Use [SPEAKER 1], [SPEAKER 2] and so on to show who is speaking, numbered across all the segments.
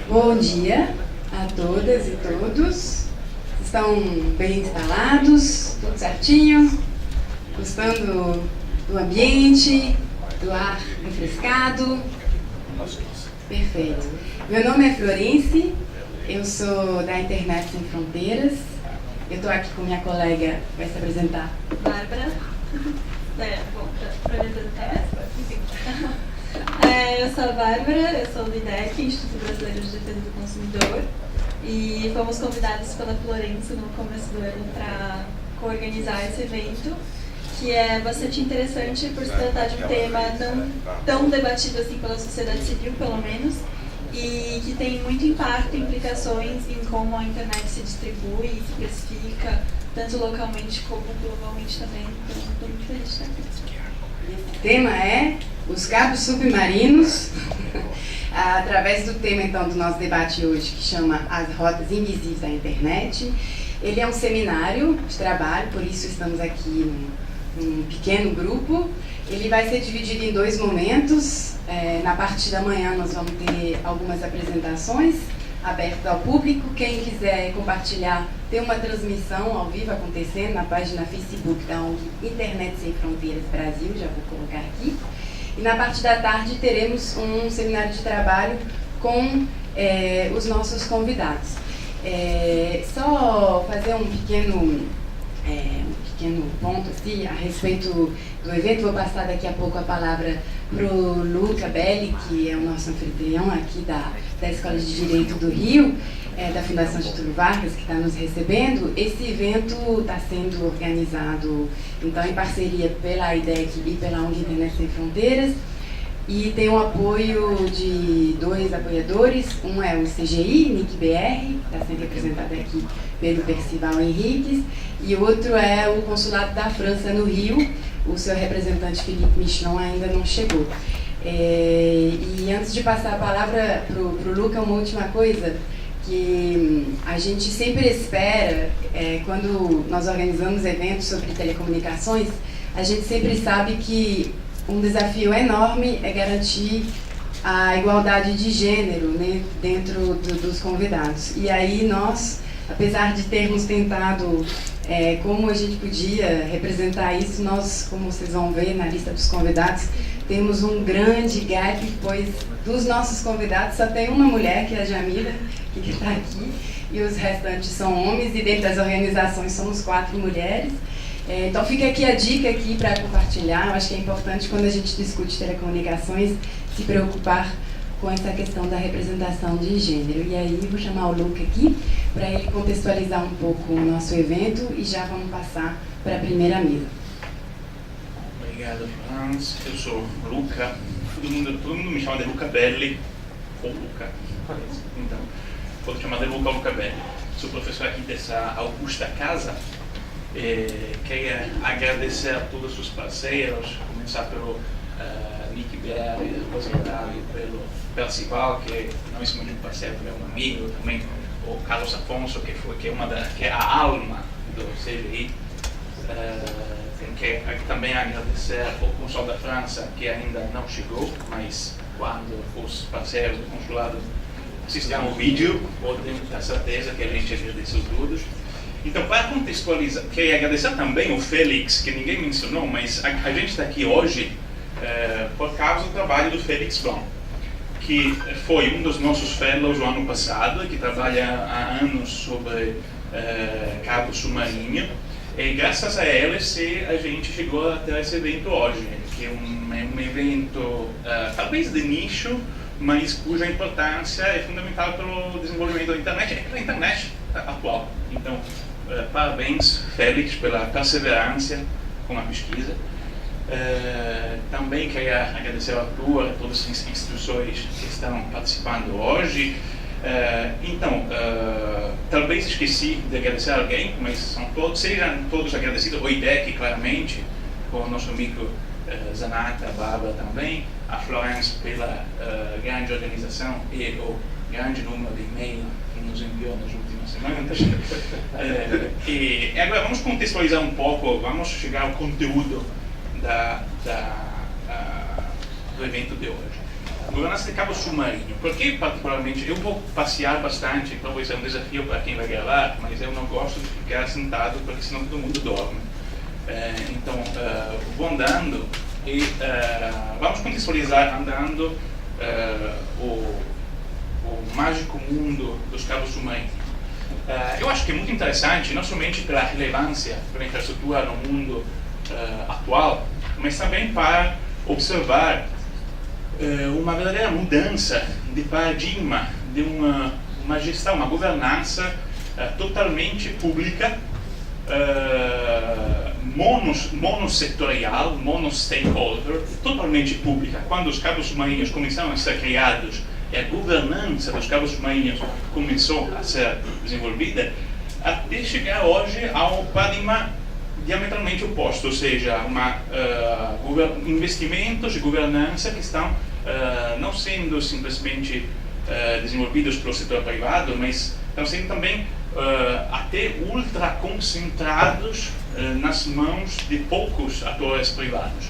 [SPEAKER 1] Bom dia a todas e todos. Estão bem instalados? Tudo certinho? Gostando do ambiente, do ar refrescado? Perfeito. Meu nome é Florence, eu sou da Internet Sem Fronteiras. Eu estou aqui com minha colega, vai se apresentar.
[SPEAKER 2] Bárbara. Bom, para me apresentar, enfim. Eu sou a Bárbara, eu sou do IDEC, Instituto Brasileiro de Defesa do Consumidor, e fomos convidados pela Florence no começo do ano para coorganizar esse evento, que é bastante interessante por se tratar de um tema não tão debatido assim pela sociedade civil, pelo menos, e que tem muito impacto e implicações em como a internet se distribui e se precifica, tanto localmente como globalmente também. Então, estou muito feliz de estar aqui.
[SPEAKER 1] O tema é os cabos submarinos, através do tema então do nosso debate hoje, que chama As Rotas Invisíveis da Internet. Ele é um seminário de trabalho, por isso estamos aqui num pequeno grupo. Ele vai ser dividido em 2 momentos. Na parte da manhã nós vamos ter algumas apresentações abertas ao público. Quem quiser compartilhar, tem uma transmissão ao vivo acontecendo na página Facebook da ONG Internet Sem Fronteiras Brasil, já vou colocar aqui. E na parte da tarde teremos um seminário de trabalho com os nossos convidados. Só fazer um pequeno ponto assim, a respeito do evento. Vou passar daqui a pouco a palavra para o Luca Belli, que é o nosso anfitrião aqui da Escola de Direito do Rio, da Fundação Getúlio Vargas, que está nos recebendo. Esse evento está sendo organizado então em parceria pela IDEC e pela ONG Internet Sem Fronteiras, e tem o apoio de 2 apoiadores. Um é o CGI, NIC-BR, que está sendo representado aqui pelo Percival Henriques, e o outro é o Consulado da França no Rio. O seu representante Philippe Michelon ainda não chegou. E antes de passar a palavra para o Luca, uma última coisa que a gente sempre espera quando nós organizamos eventos sobre telecomunicações. A gente sempre sabe que um desafio enorme é garantir a igualdade de gênero, né, dentro dos convidados. E aí nós, apesar de termos tentado como a gente podia representar isso, nós, como vocês vão ver na lista dos convidados, temos um grande gap, pois dos nossos convidados só tem uma mulher, que é a Jamila, que está aqui, e os restantes são homens, e dentro das organizações somos 4 mulheres. Então fica aqui a dica aqui para compartilhar. Eu acho que é importante, quando a gente discute telecomunicações, se preocupar com essa questão da representação de gênero. E aí vou chamar o Luca aqui para ele contextualizar um pouco o nosso evento, e já vamos passar para a primeira mesa.
[SPEAKER 3] Obrigado, Franz. Eu sou Luca. Todo mundo me chama de Luca Belli, ou Luca. Então, vou chamar de Luca Belli. Sou professor aqui dessa augusta casa. Queria agradecer a todos os parceiros, começar pelo NIC-BR, representado pelo Percival, que não é muito parceiro, é um amigo, também o Carlos Afonso, que é a alma do CGI. Tenho que também agradecer ao Consul da França, que ainda não chegou, mas quando os parceiros do consulado assistirem ao vídeo, podem ter certeza que a gente agradeceu todos. Então, para contextualizar, queria agradecer também o Félix, que ninguém mencionou, mas a gente está aqui hoje por causa do trabalho do Félix Blanc, que foi um dos nossos fellows no ano passado, que trabalha há anos sobre cabo submarino, e graças a ele a gente chegou a ter esse evento hoje, que é um evento talvez de nicho, mas cuja importância é fundamental pelo desenvolvimento da internet, pela internet atual. Então, parabéns, Félix, pela perseverança com a pesquisa. Também queria agradecer ao Arthur, a todas as instituições que estão participando hoje. Talvez esqueci de agradecer a alguém, mas sejam todos agradecidos. O IDEC, claramente, com o nosso amigo Zanata, a Bárbara também, a Florence pela grande organização e o grande número de e-mail que nos enviou nas últimas semanas. E agora vamos contextualizar um pouco, vamos chegar ao conteúdo do evento de hoje. governança de cabo submarino. Porque, particularmente, eu vou passear bastante, então vai ser um desafio para quem vai gravar, mas eu não gosto de ficar sentado, porque senão todo mundo dorme. Então, vou andando e vamos contextualizar andando o mágico mundo dos cabos submarinos. Eu acho que é muito interessante, não somente pela relevância pela infraestrutura no mundo atual, mas também para observar uma verdadeira mudança de paradigma, de uma gestão, uma governança totalmente pública, monossetorial, monostakeholder, totalmente pública. Quando os cabos submarinos começaram a ser criados e a governança dos cabos submarinos começou a ser desenvolvida, até chegar hoje ao paradigma diametralmente oposto, ou seja, investimentos de governança que estão não sendo simplesmente desenvolvidos pelo setor privado, mas estão sendo também até ultra concentrados nas mãos de poucos atores privados.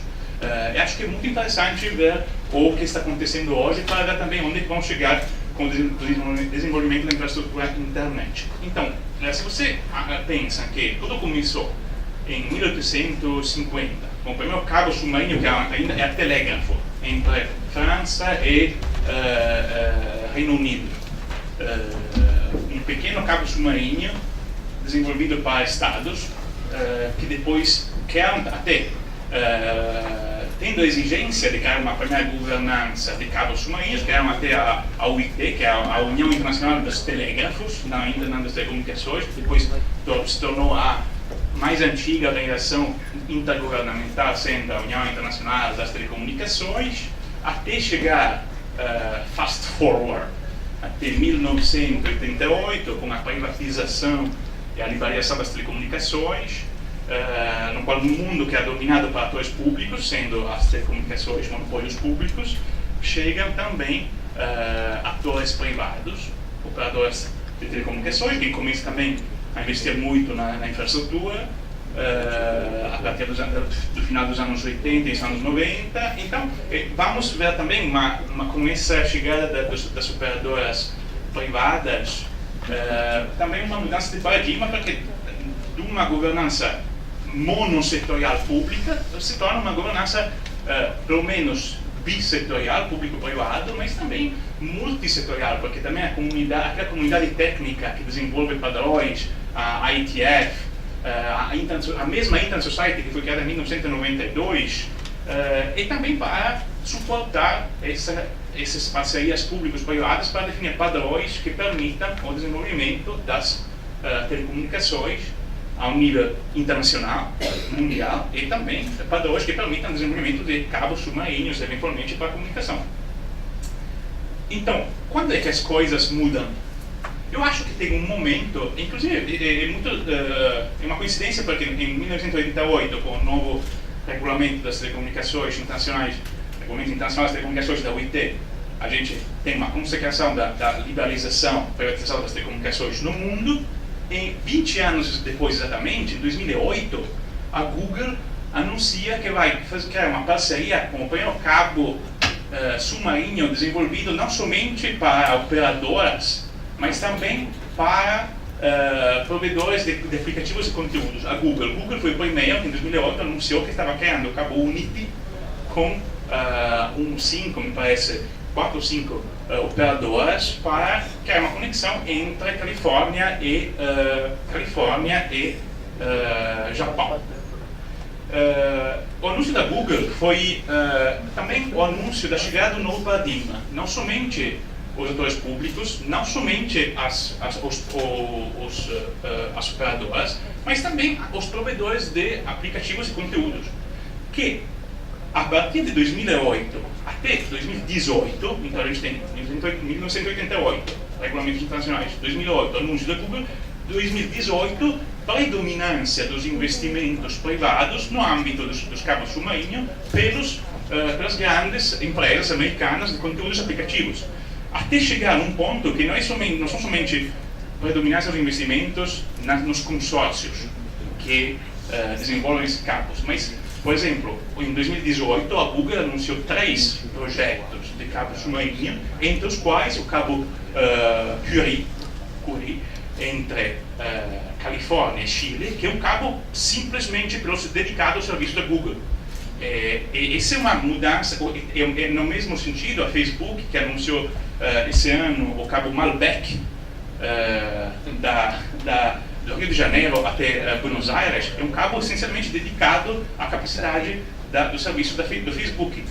[SPEAKER 3] Eu acho que é muito interessante ver o que está acontecendo hoje para ver também onde vão chegar com o desenvolvimento da infraestrutura internet. Então, se você pensa que tudo começou em 1850, com o primeiro cabo submarino, que ainda é telégrafo, entre França e Reino Unido. Um pequeno cabo submarino desenvolvido para estados, que depois criaram até, tendo a exigência de criar uma primeira governança de cabos submarinos, criaram até a UIT, que é a União Internacional dos Telégrafos, ainda não das telecomunicações, depois se tornou a mais antiga organização intergovernamental, sendo a União Internacional das Telecomunicações, até chegar fast forward, até 1988, com a privatização e a liberalização das telecomunicações, no qual um mundo que é dominado por atores públicos, sendo as telecomunicações monopólios públicos, chegam também atores privados, operadores de telecomunicações, que começam também a investir muito na infraestrutura, a partir do final dos anos 80 e dos anos 90. Então, vamos ver também com essa chegada das operadoras privadas, também uma mudança de paradigma, porque de uma governança monossetorial pública se torna uma governança pelo menos bissetorial, público-privado, mas também multissetorial, porque também aquela comunidade técnica que desenvolve padrões, a IETF, a mesma Internet Society que foi criada em 1992, e também para suportar essas parcerias públicos-privadas para definir padrões que permitam o desenvolvimento das telecomunicações a um nível internacional, mundial, e também padrões que permitam o desenvolvimento de cabos submarinos, eventualmente, para a comunicação. Então, quando é que as coisas mudam? Eu acho que tem um momento, inclusive é uma coincidência, porque em 1988, com o novo regulamento das telecomunicações internacionais, regulamento internacional das telecomunicações da UIT, a gente tem uma consagração da liberalização, privatização das telecomunicações no mundo. E 20 anos depois, exatamente, em 2008, a Google anuncia que vai criar uma parceria com o primeiro cabo submarino desenvolvido não somente para operadoras, mas também para provedores de aplicativos e conteúdos. A Google foi o primeiro que em 2008 anunciou que estava criando o cabo Unity com 4 ou 5 operadoras para criar uma conexão entre Califórnia e Japão. O anúncio da Google foi também o anúncio da chegada do novo paradigma, não somente os atores públicos, não somente as operadoras, mas também os provedores de aplicativos e conteúdos, que a partir de 2008 até 2018, então a gente tem 1988, regulamentos internacionais, 2008, anúncio da Google, 2018, predominância dos investimentos privados no âmbito dos cabos submarinos pelas grandes empresas americanas de conteúdos aplicativos, até chegar a um ponto que não são somente predominância dos investimentos nos consórcios que desenvolvem esses cabos, mas, por exemplo, em 2018 a Google anunciou 3 projetos de cabos submarinos, entre os quais o cabo Curie, entre Califórnia e Chile, que é um cabo simplesmente dedicado ao serviço da Google. E essa é uma mudança, no mesmo sentido, a Facebook, que anunciou esse ano o cabo Malbec, do Rio de Janeiro até Buenos Aires, é um cabo essencialmente dedicado à capacidade do serviço do Facebook.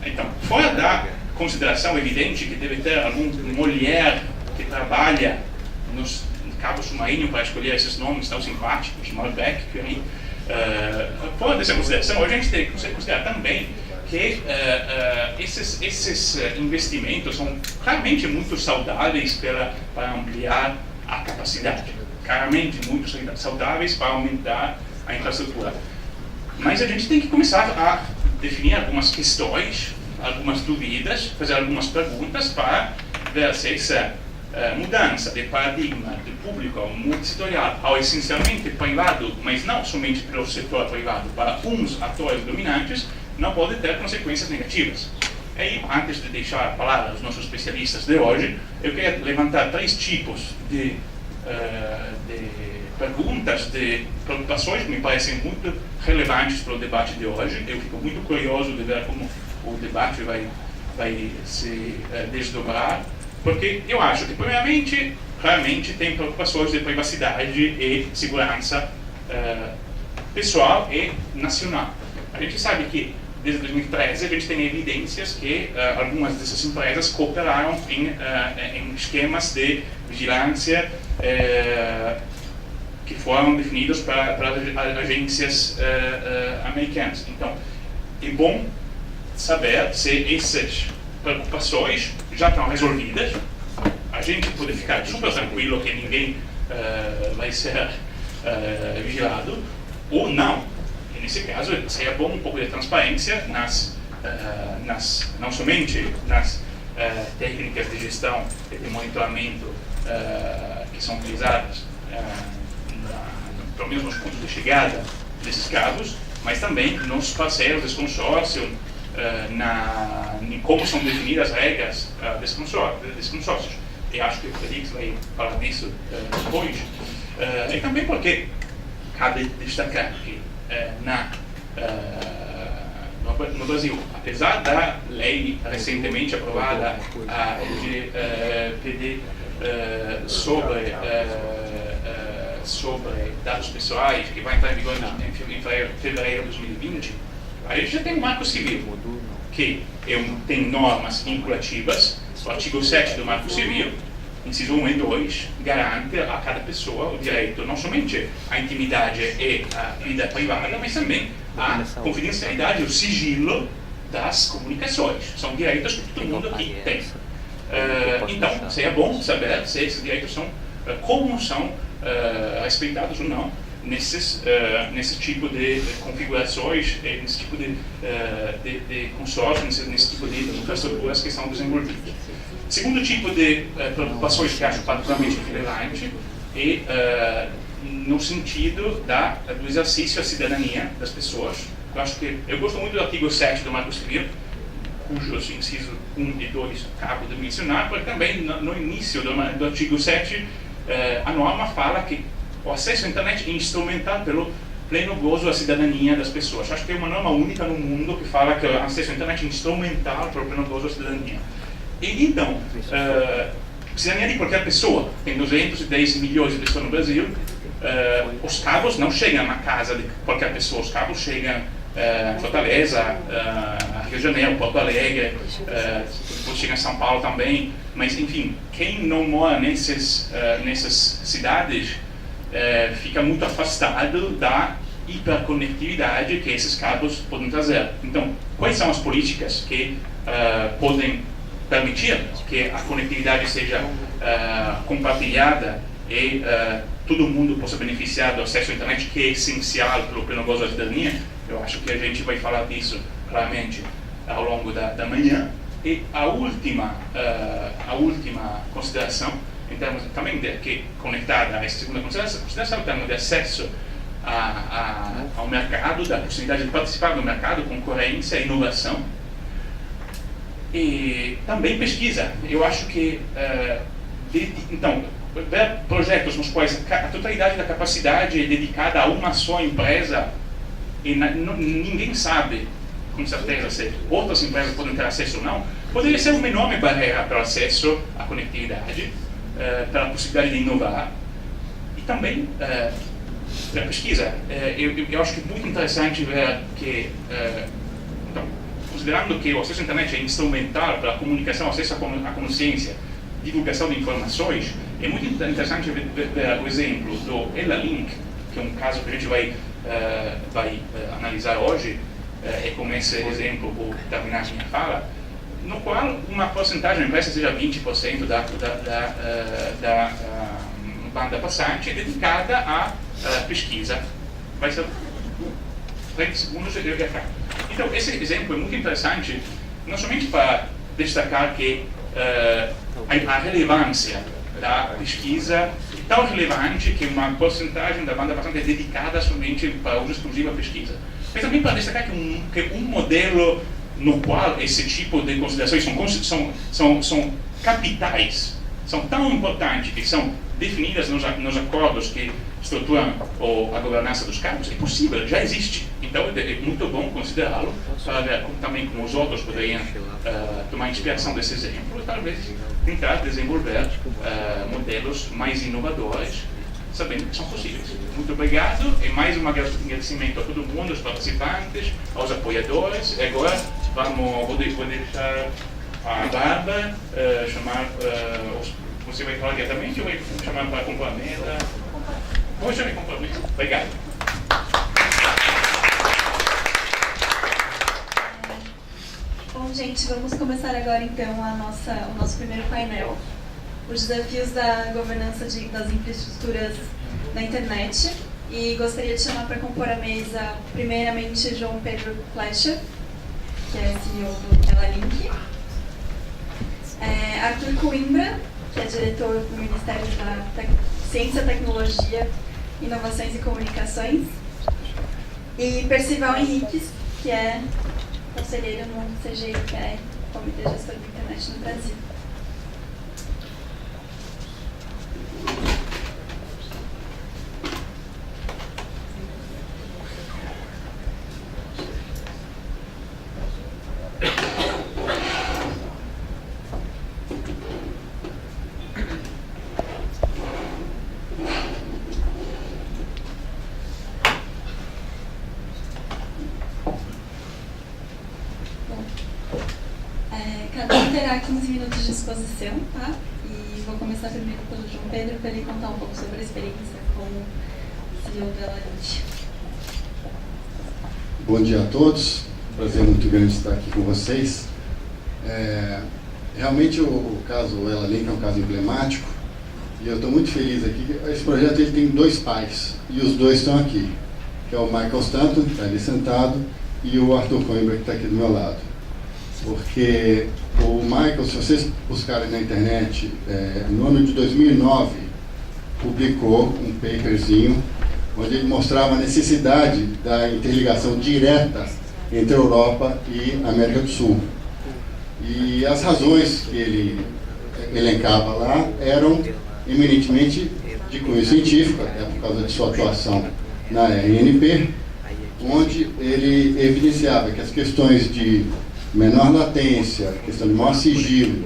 [SPEAKER 3] Então, fora da consideração evidente que deve ter alguma mulher que trabalha nos cabos submarinos para escolher esses nomes tão simpáticos, Malbec, Curie, fora dessa consideração, a gente tem que considerar também que esses investimentos são claramente muito saudáveis para ampliar a capacidade, claramente muito saudáveis para aumentar a infraestrutura. Mas a gente tem que começar a definir algumas questões, algumas dúvidas, fazer algumas perguntas para ver se essa mudança de paradigma de público multissetorial ao essencialmente privado, mas não somente para o setor privado, para uns atores dominantes, não pode ter consequências negativas. E aí, antes de deixar a palavra aos nossos especialistas de hoje, eu queria levantar 3 tipos de perguntas, de preocupações que me parecem muito relevantes para o debate de hoje. Eu fico muito curioso de ver como o debate vai se desdobrar, porque eu acho que, primeiramente, realmente tem preocupações de privacidade e segurança pessoal e nacional. A gente sabe que, desde 2013, a gente tem evidências que algumas dessas empresas cooperaram em esquemas de vigilância que foram definidos para agências americanas. Então, é bom saber se essas preocupações já estão resolvidas. A gente pode ficar super tranquilo que ninguém vai ser vigilado, ou não. E nesse caso, seria bom um pouco de transparência não somente nas técnicas de gestão e de monitoramento que são utilizadas, pelo menos nos pontos de chegada desses cabos, mas também nos parceiros desse consórcio, em como são definidas as regras desses consórcios. E acho que o Felix vai falar disso depois. E também porque cabe destacar que no Brasil, apesar da lei recentemente aprovada, a LGPD, sobre dados pessoais, que vai entrar em vigor em fevereiro de 2020, a gente já tem um marco civil, que tem normas vinculativas. O artigo 7 do Marco Civil, inciso 1 e 2, garante a cada pessoa o direito não somente à intimidade e à vida privada, mas também à confidencialidade, o sigilo das comunicações. São direitos que todo mundo aqui tem. Então, seria bom saber se esses direitos como são respeitados ou não nesse tipo de configurações, nesse tipo de consórcios, nesse tipo de infraestruturas que são desenvolvidas. Segundo tipo de preocupações que acho particularmente relevante é no sentido do exercício à cidadania das pessoas. Eu gosto muito do artigo 7 do Marco Civil, cujos incisos 1 e 2 acabo de mencionar, porque também no início do artigo 7 a norma fala que o acesso à internet é instrumental pelo pleno gozo da cidadania das pessoas. Acho que é uma norma única no mundo que fala que o acesso à internet é instrumental pelo pleno gozo da cidadania. E então, cidadania de qualquer pessoa. Tem 210 milhões de pessoas no Brasil. Os cabos não chegam na casa de qualquer pessoa. Os cabos chegam em Fortaleza, Rio de Janeiro, Porto Alegre, chega em São Paulo também. Mas, enfim, quem não mora nessas cidades fica muito afastado da hiperconectividade que esses cabos podem trazer. Então, quais são as políticas que podem permitir que a conectividade seja compartilhada e todo mundo possa beneficiar do acesso à internet, que é essencial para o pleno gozo da cidadania? Eu acho que a gente vai falar disso claramente ao longo da manhã. E a última consideração, em termos também que conectada a essa segunda consideração, em termos de acesso ao mercado, da possibilidade de participar do mercado, concorrência, inovação. E também pesquisa. Eu acho que, então, ver projetos nos quais a totalidade da capacidade é dedicada a uma só empresa e ninguém sabe com certeza se outras empresas podem ter acesso ou não, poderia ser uma enorme barreira para o acesso à conectividade, para a possibilidade de inovar e também para a pesquisa. Eu acho que é muito interessante ver que, então, considerando que o acesso à internet é instrumental para a comunicação, acesso à consciência, divulgação de informações, é muito interessante ver o exemplo do Ela-Link, que é um caso que a gente vai analisar hoje, é como esse exemplo, vou terminar minha fala, no qual uma porcentagem, a empresa seja 20% da banda passante, é dedicada à pesquisa. Vai ser 30 segundos e eu ia ficar. Então, esse exemplo é muito interessante, não somente para destacar que a relevância da pesquisa é tão relevante que uma porcentagem da banda passante é dedicada somente para uso exclusivo à pesquisa. Mas também para destacar que um modelo no qual esse tipo de considerações são capitais, são tão importantes que são definidas nos acordos que estruturam a governança dos campos, é possível, já existe. Então é muito bom considerá-lo para ver também como os outros poderiam tomar inspiração desse exemplo e talvez tentar desenvolver modelos mais inovadores, sabendo que são possíveis. Muito obrigado e mais um agradecimento a todo mundo, aos participantes, aos apoiadores. E agora vou deixar a Bárbara chamar, você vai falar diretamente ou vai chamar para compor a mesa? Vou chamar para compor a mesa. Obrigado.
[SPEAKER 2] Bom, gente, vamos começar agora então o nosso primeiro painel. Os desafios da governança das infraestruturas da internet. E gostaria de chamar para compor a mesa, primeiramente, João Pedro Flecha, que é CEO do Ela-Link. Arthur Coimbra, que é diretor do Ministério da Ciência, Tecnologia, Inovações e Comunicações. E Percival Henriques, que é conselheiro no CGI, que é Comitê Gestor da Internet no Brasil. Cada um terá 15 minutos de exposição, tá? E vou começar primeiro pelo João Pedro, para ele contar um pouco sobre a experiência como CEO da Ela-Link.
[SPEAKER 4] Bom dia a todos, prazer muito grande estar aqui com vocês. Realmente o caso Ela-Link é um caso emblemático e eu estou muito feliz aqui. Esse projeto ele tem dois pais e os dois estão aqui, que é o Michael Stanton, que está ali sentado, e o Arthur Coimbra, que está aqui do meu lado. Porque o Michael, se vocês buscarem na internet, no ano de 2009, publicou um paperzinho onde ele mostrava a necessidade da interligação direta entre a Europa e a América do Sul. E as razões que ele elencava lá eram eminentemente de cunho científico, até por causa de sua atuação na RNP, onde ele evidenciava que as questões de menor latência, questão de maior sigilo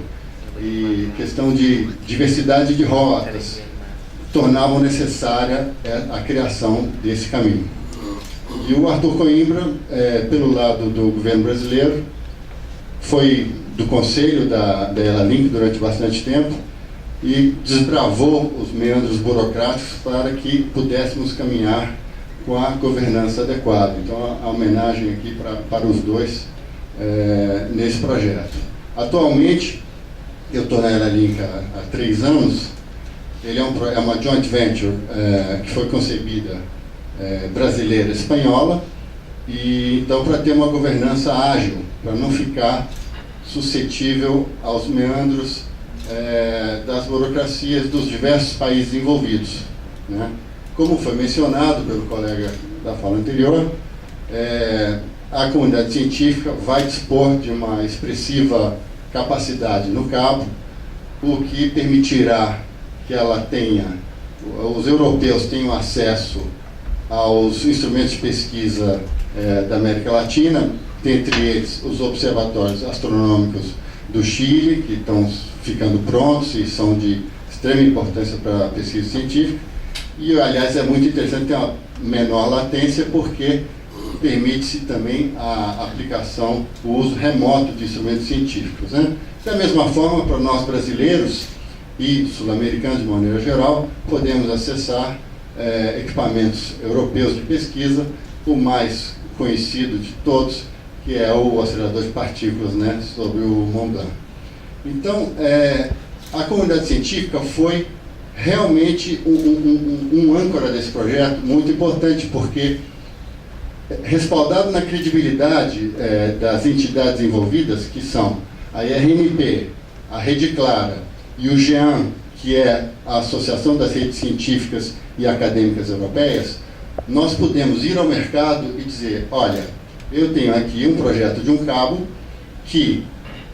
[SPEAKER 4] e questão de diversidade de rotas tornavam necessária a criação desse caminho. E o Arthur Coimbra, pelo lado do governo brasileiro, foi do conselho da Ela-Link durante bastante tempo e desbravou os meandros burocráticos para que pudéssemos caminhar com a governança adequada. Então, a homenagem aqui para os dois nesse projeto. Atualmente, eu estou na Ela-Link há 3 anos. Ele é uma joint venture que foi concebida brasileira e espanhola, e então para ter uma governança ágil, para não ficar suscetível aos meandros das burocracias dos diversos países envolvidos, né? Como foi mencionado pelo colega da fala anterior, a comunidade científica vai dispor de uma expressiva capacidade no cabo, o que permitirá que ela tenha, os europeus tenham acesso aos instrumentos de pesquisa da América Latina, dentre eles os observatórios astronômicos do Chile, que estão ficando prontos e são de extrema importância para a pesquisa científica. E, aliás, é muito interessante ter uma menor latência, porque permite-se também a aplicação, o uso remoto de instrumentos científicos, né? Da mesma forma, para nós brasileiros e sul-americanos de maneira geral, podemos acessar equipamentos europeus de pesquisa, o mais conhecido de todos, que é o acelerador de partículas, né, sobre o Mont Blanc. Então, a comunidade científica foi realmente um âncora desse projeto muito importante, porque, respaldado na credibilidade das entidades envolvidas, que são a IRNP, a Rede Clara e o GEAN, que é a Associação das Redes Científicas e Acadêmicas Europeias, nós pudemos ir ao mercado e dizer: olha, eu tenho aqui um projeto de um cabo que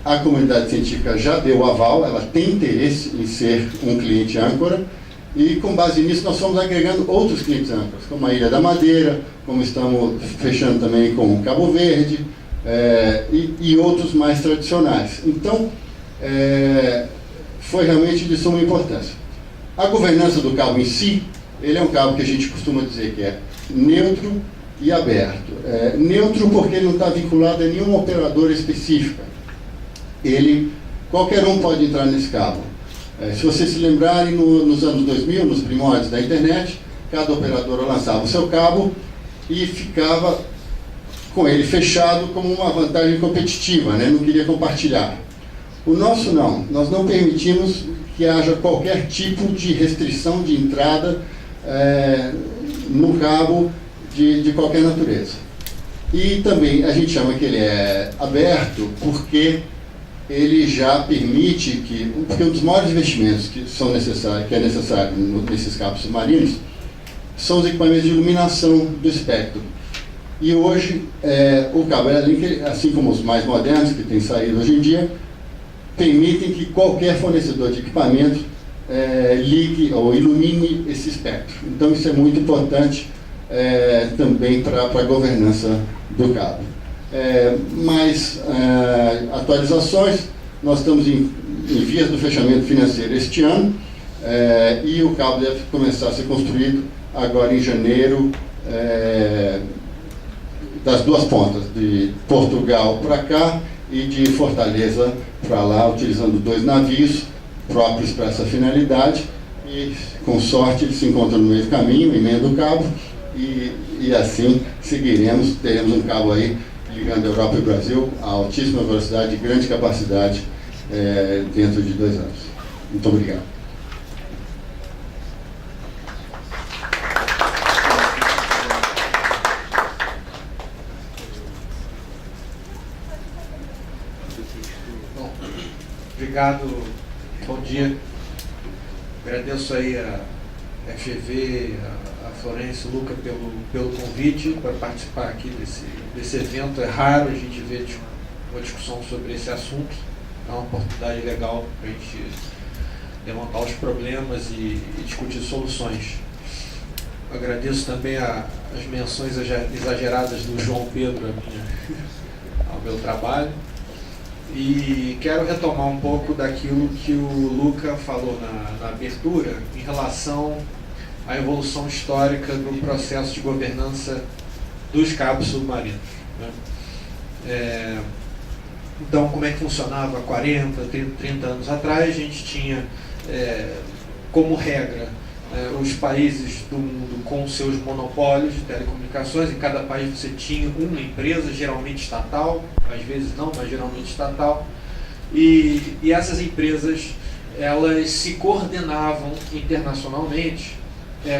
[SPEAKER 4] a comunidade científica já deu aval, ela tem interesse em ser um cliente âncora, e com base nisso nós fomos agregando outros clientes âncoras, como a Ilha da Madeira, como estamos fechando também com Cabo Verde, e outros mais tradicionais. Então, foi realmente de suma importância. A governança do cabo em si, ele é um cabo que a gente costuma dizer que é neutro e aberto. Neutro porque ele não está vinculado a nenhuma operadora específica. Qualquer um pode entrar nesse cabo. Se vocês se lembrarem, nos anos 2000, nos primórdios da internet, cada operadora lançava o seu cabo e ficava com ele fechado como uma vantagem competitiva, né? Não queria compartilhar. O nosso não. Nós não permitimos que haja qualquer tipo de restrição de entrada no cabo de qualquer natureza. E também a gente chama que ele é aberto porque ele já permite porque um dos maiores investimentos que é necessário nesses cabos submarinos são os equipamentos de iluminação do espectro. E hoje o cabo Airlink, assim como os mais modernos que têm saído hoje em dia, permitem que qualquer fornecedor de equipamento ligue ou ilumine esse espectro. Então isso é muito importante também para a governança do cabo. Mais atualizações, nós estamos em vias do fechamento financeiro este ano, e o cabo deve começar a ser construído agora em janeiro, das duas pontas, de Portugal para cá e de Fortaleza para lá, utilizando 2 navios próprios para essa finalidade, e com sorte eles se encontram no meio do caminho, emenda o cabo, e assim seguiremos, teremos um cabo aí ligando a Europa e o Brasil a altíssima velocidade e grande capacidade dentro de 2 anos. Muito obrigado.
[SPEAKER 5] Bom, obrigado, bom dia. Agradeço aí a FGV, a Florência, o Luca pelo convite para participar aqui desse evento. É raro a gente ver uma discussão sobre esse assunto. É uma oportunidade legal para a gente levantar os problemas e discutir soluções. Agradeço também as menções exageradas do João Pedro ao meu trabalho. E quero retomar um pouco daquilo que o Luca falou na abertura em relação à evolução histórica do processo de governança dos cabos submarinos, né? Então, como é que funcionava 40, 30 anos atrás? A gente tinha, como regra, os países do mundo com seus monopólios de telecomunicações. Em cada país você tinha uma empresa, geralmente estatal, às vezes não, mas geralmente estatal, e essas empresas, elas se coordenavam internacionalmente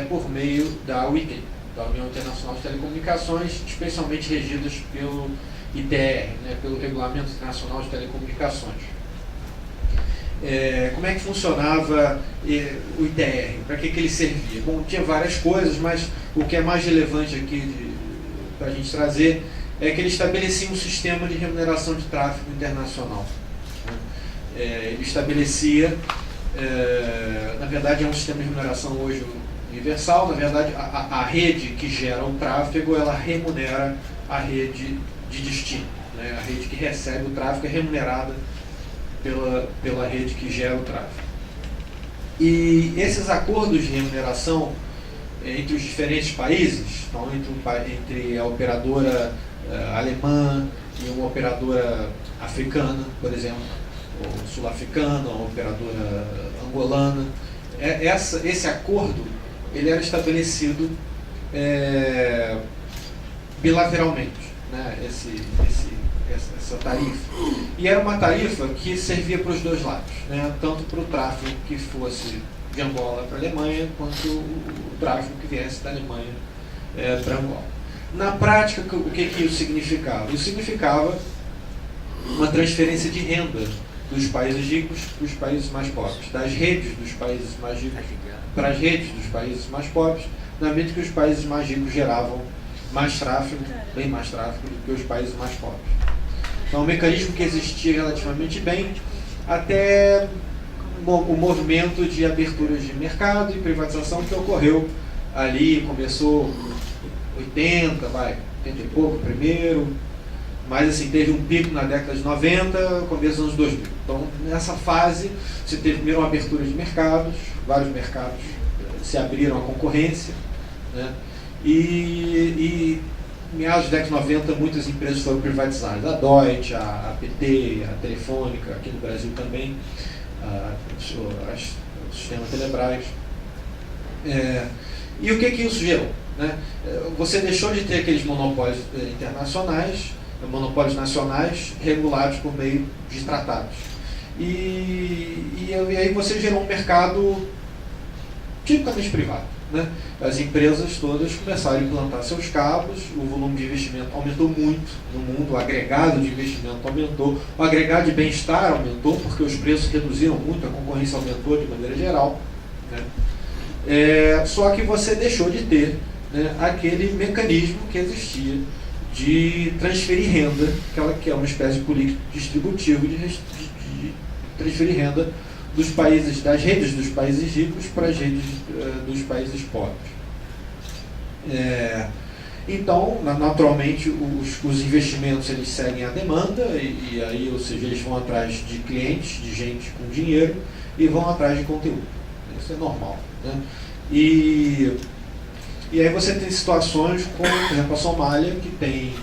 [SPEAKER 5] por meio da UIT, da União Internacional de Telecomunicações, especialmente regidas pelo ITR, né, pelo Regulamento Internacional de Telecomunicações. Como é que funcionava o ITR? Para que ele servia? Bom, tinha várias coisas, mas o que é mais relevante aqui para a gente trazer é que ele estabelecia um sistema de remuneração de tráfego internacional, né? ele estabelecia, na verdade é um sistema de remuneração hoje universal. Na verdade, a rede que gera o tráfego, ela remunera a rede de destino, né? A rede que recebe o tráfego é remunerada pela rede que gera o tráfego. E esses acordos de remuneração entre os diferentes países, então entre a operadora alemã e uma operadora africana, por exemplo, ou sul-africana, uma operadora angolana, esse acordo ele era estabelecido bilateralmente, né? Essa tarifa. E era uma tarifa que servia para os dois lados, né? Tanto para o tráfego que fosse de Angola para a Alemanha, quanto o tráfego que viesse da Alemanha para Angola. Na prática, o que isso significava? Isso significava uma transferência de renda dos países ricos para os países mais pobres, das redes dos países mais ricos para as redes dos países mais pobres, na medida que os países mais ricos geravam mais tráfego, bem mais tráfego do que os países mais pobres. Então, um mecanismo que existia relativamente bem até o movimento de aberturas de mercado e privatização que ocorreu ali, começou 80 e pouco primeiro, mas assim, teve um pico na década de 90, começo dos anos 2000. Então, nessa fase, você teve primeiro uma abertura de mercados, vários mercados se abriram à concorrência, né? E meados da década de 90, muitas empresas foram privatizadas. A Deutsche, a PT, a Telefônica, aqui no Brasil também, o sistema Telebrás. E o que isso gerou, né? Você deixou de ter aqueles monopólios internacionais, monopólios nacionais regulados por meio de tratados. E aí você gerou um mercado tipicamente privado, né? As empresas todas começaram a implantar seus cabos, o volume de investimento aumentou muito no mundo, o agregado de investimento aumentou, o agregado de bem-estar aumentou, porque os preços reduziram muito, a concorrência aumentou de maneira geral, né? Só que você deixou de ter, né, aquele mecanismo que existia de transferir renda, que é uma espécie de política distributiva de transferir renda dos países, das redes dos países ricos para as redes dos países pobres. Então, naturalmente, os investimentos eles seguem a demanda e aí, ou seja, eles vão atrás de clientes, de gente com dinheiro e vão atrás de conteúdo. Isso é normal, né? E aí você tem situações como, por exemplo, a Somália, que tem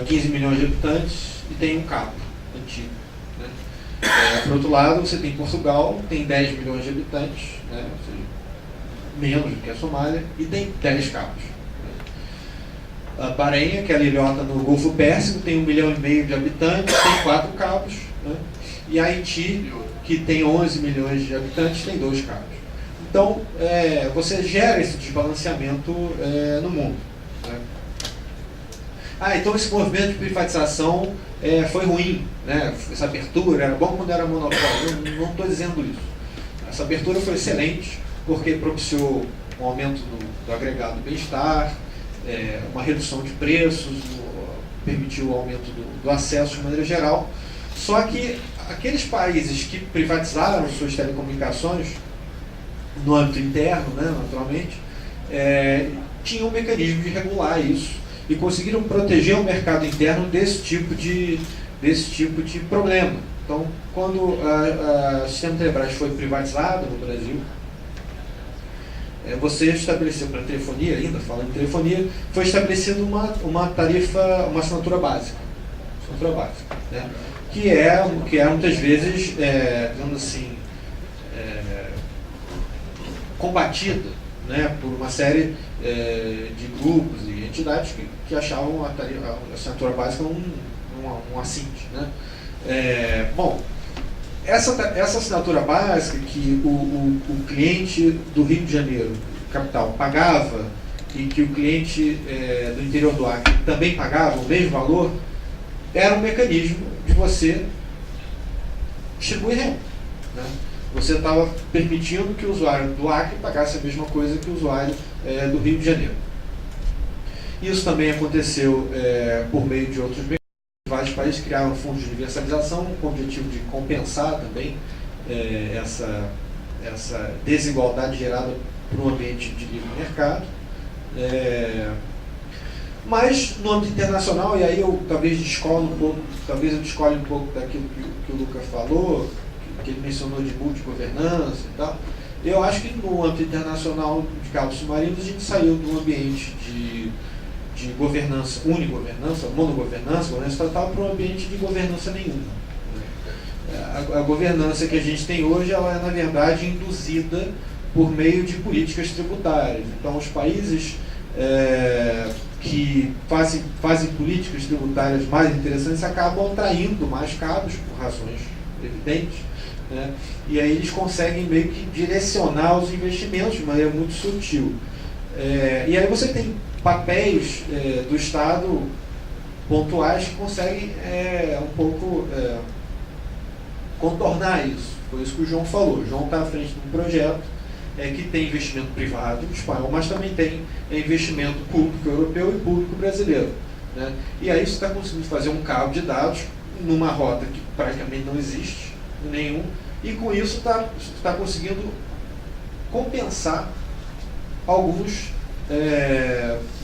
[SPEAKER 5] 15 milhões de habitantes e tem um cabo antigo. Por outro lado, você tem Portugal, tem 10 milhões de habitantes, né, ou seja, menos do que a Somália, e tem 10 cabos. A Bahrein, que é a ilhota no Golfo Pérsico, tem 1,5 milhão de habitantes, tem 4 cabos. Né? E a Haiti, que tem 11 milhões de habitantes, tem 2 cabos. Então, você gera esse desbalanceamento no mundo. Né? Então esse movimento de privatização foi ruim, né? Essa abertura era bom quando era monopólio. Eu não estou dizendo isso. Essa abertura foi excelente porque propiciou um aumento do agregado do bem-estar, uma redução de preços, permitiu o aumento do acesso de maneira geral. Só que aqueles países que privatizaram suas telecomunicações no âmbito interno, né, naturalmente, tinham um mecanismo de regular isso e conseguiram proteger o mercado interno desse tipo de problema. Então, quando o sistema Telebrás foi privatizado no Brasil, você estabeleceu para a telefonia, ainda falando em telefonia, foi estabelecida uma tarifa, uma assinatura básica, né? que é muitas vezes, digamos assim, combatida, né, por uma série de grupos e entidades que achavam a assinatura básica um assinte, né? Bom, essa assinatura básica que o cliente do Rio de Janeiro, capital, pagava e que o cliente do interior do Acre também pagava o mesmo valor, era um mecanismo de você distribuir renda, né? Você estava permitindo que o usuário do Acre pagasse a mesma coisa que o usuário do Rio de Janeiro. Isso também aconteceu por meio de outros mecanismos, países criaram fundos de universalização com o objetivo de compensar também essa desigualdade gerada por um ambiente de livre mercado. Mas no âmbito internacional, e aí eu talvez discole um pouco daquilo que o Luca falou, que ele mencionou de multigovernança e tal. Eu acho que no âmbito internacional de cabos submarinos a gente saiu de um ambiente de governança, unigovernança, monogovernança, governança estatal, para um ambiente de governança nenhuma. A governança que a gente tem hoje, ela é na verdade induzida por meio de políticas tributárias. Então os países que fazem políticas tributárias mais interessantes acabam atraindo mais cabos por razões evidentes, né? E aí eles conseguem meio que direcionar os investimentos de maneira muito sutil. E aí você tem papéis do Estado pontuais que conseguem um pouco contornar isso. Foi isso que o João falou. O João está à frente de um projeto que tem investimento privado espanhol, mas também tem investimento público europeu e público brasileiro, né? E aí você está conseguindo fazer um cabo de dados numa rota que praticamente não existe nenhum, e com isso está conseguindo compensar alguns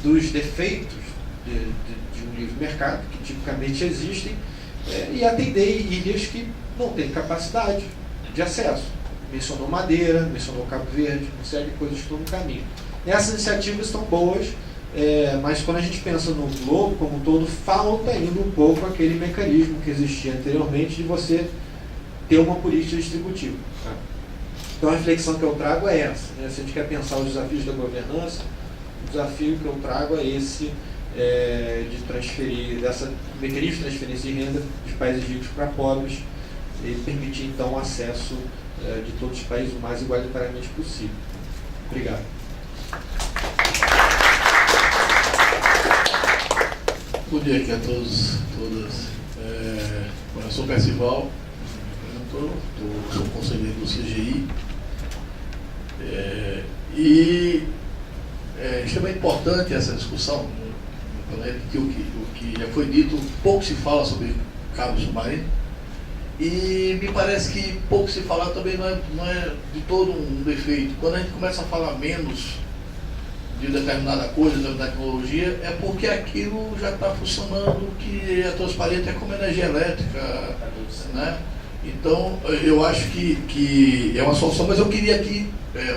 [SPEAKER 5] dos defeitos de um livre mercado, que tipicamente existem, e atender ilhas que não têm capacidade de acesso. Mencionou Madeira, mencionou Cabo Verde, uma série de coisas que estão no caminho. Essas iniciativas estão boas, mas quando a gente pensa no globo como um todo, falta ainda um pouco aquele mecanismo que existia anteriormente de você ter uma política distributiva. Então a reflexão que eu trago é essa, né? Se a gente quer pensar os desafios da governança, o desafio que eu trago é esse de transferir, dessa mecanismo de transferência de renda de países ricos para pobres e permitir então o acesso de todos os países o mais igualitariamente possível. Obrigado.
[SPEAKER 6] Bom dia aqui a todos, todas. Eu sou Percival, sou conselheiro do CGI. E é extremamente importante essa discussão, que o que já foi dito, pouco se fala sobre cabo submarino. E me parece que pouco se fala também não é de todo um defeito. Quando a gente começa a falar menos de determinada coisa, de tecnologia, é porque aquilo já está funcionando, que é transparente, é como energia elétrica, né? Então, eu acho que é uma solução, mas eu queria aqui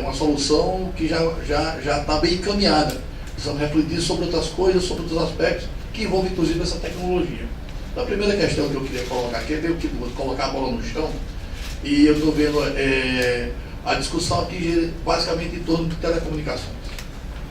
[SPEAKER 6] uma solução que já está bem encaminhada. Precisamos refletir sobre outras coisas, sobre outros aspectos, que envolvem inclusive essa tecnologia. A primeira questão que eu queria colocar aqui é colocar a bola no chão, e eu estou vendo a discussão aqui gira basicamente em torno de telecomunicações.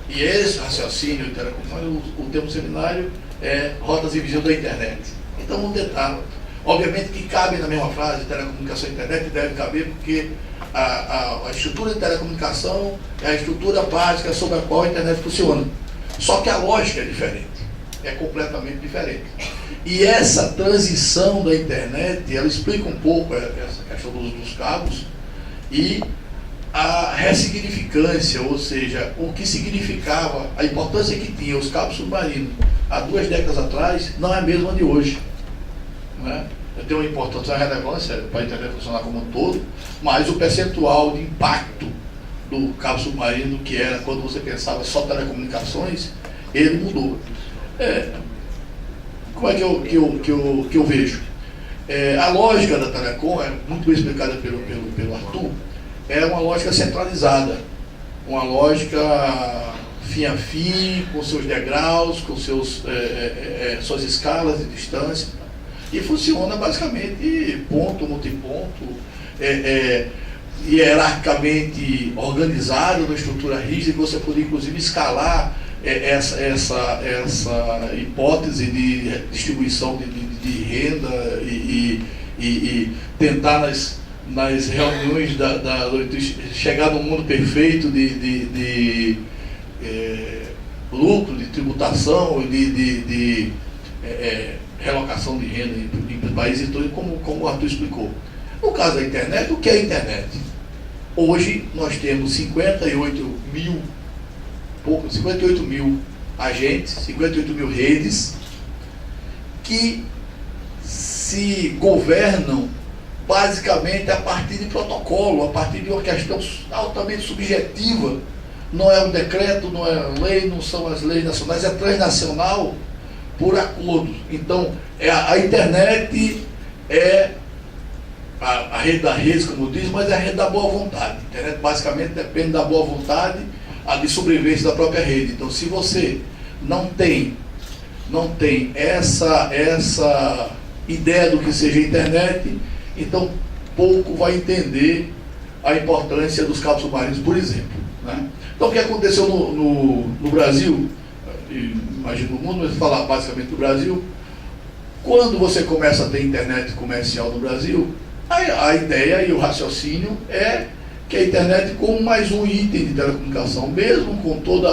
[SPEAKER 6] E esse raciocínio de telecomunicações, o termo seminário é rotas invisíveis da internet. Então vamos tentar, obviamente que cabe na mesma frase, telecomunicação e internet, deve caber, porque a estrutura de telecomunicação é a estrutura básica sobre a qual a internet funciona. Só que a lógica é diferente, é completamente diferente. E essa transição da internet, ela explica um pouco essa questão dos cabos e a ressignificância, ou seja, o que significava, a importância que tinha os cabos submarinos há 2 décadas atrás, não é a mesma de hoje, né? Tem uma importância, uma relevância para a internet funcionar como um todo, mas o percentual de impacto do cabo submarino, que era quando você pensava só telecomunicações, ele mudou. Como é que eu vejo? A lógica da Telecom, muito bem explicada pelo Arthur, é uma lógica centralizada, uma lógica fim a fim, com seus degraus, com suas escalas de distância, e funciona basicamente ponto, multiponto, hierarquicamente organizado, numa estrutura rígida, que você poderia inclusive escalar essa hipótese de distribuição de renda e tentar nas reuniões chegar num mundo perfeito de lucro, de tributação, de relocação de renda em países todos, como o Arthur explicou. No caso da internet, o que é a internet? Hoje nós temos 58 mil agentes, 58 mil redes, que se governam basicamente a partir de protocolo, a partir de uma questão altamente subjetiva. Não é um decreto, não é lei, não são as leis nacionais, é transnacional por acordo. Então, a internet é a rede das redes, como diz, mas é a rede da boa vontade. A internet basicamente depende da boa vontade, de sobrevivência da própria rede. Então, se você não tem essa ideia do que seja a internet, então pouco vai entender a importância dos cabos submarinos, por exemplo, né? Então, o que aconteceu no Brasil, imagino no mundo, mas vou falar basicamente do Brasil, quando você começa a ter internet comercial no Brasil, a ideia e o raciocínio é que a internet como mais um item de telecomunicação, mesmo com todo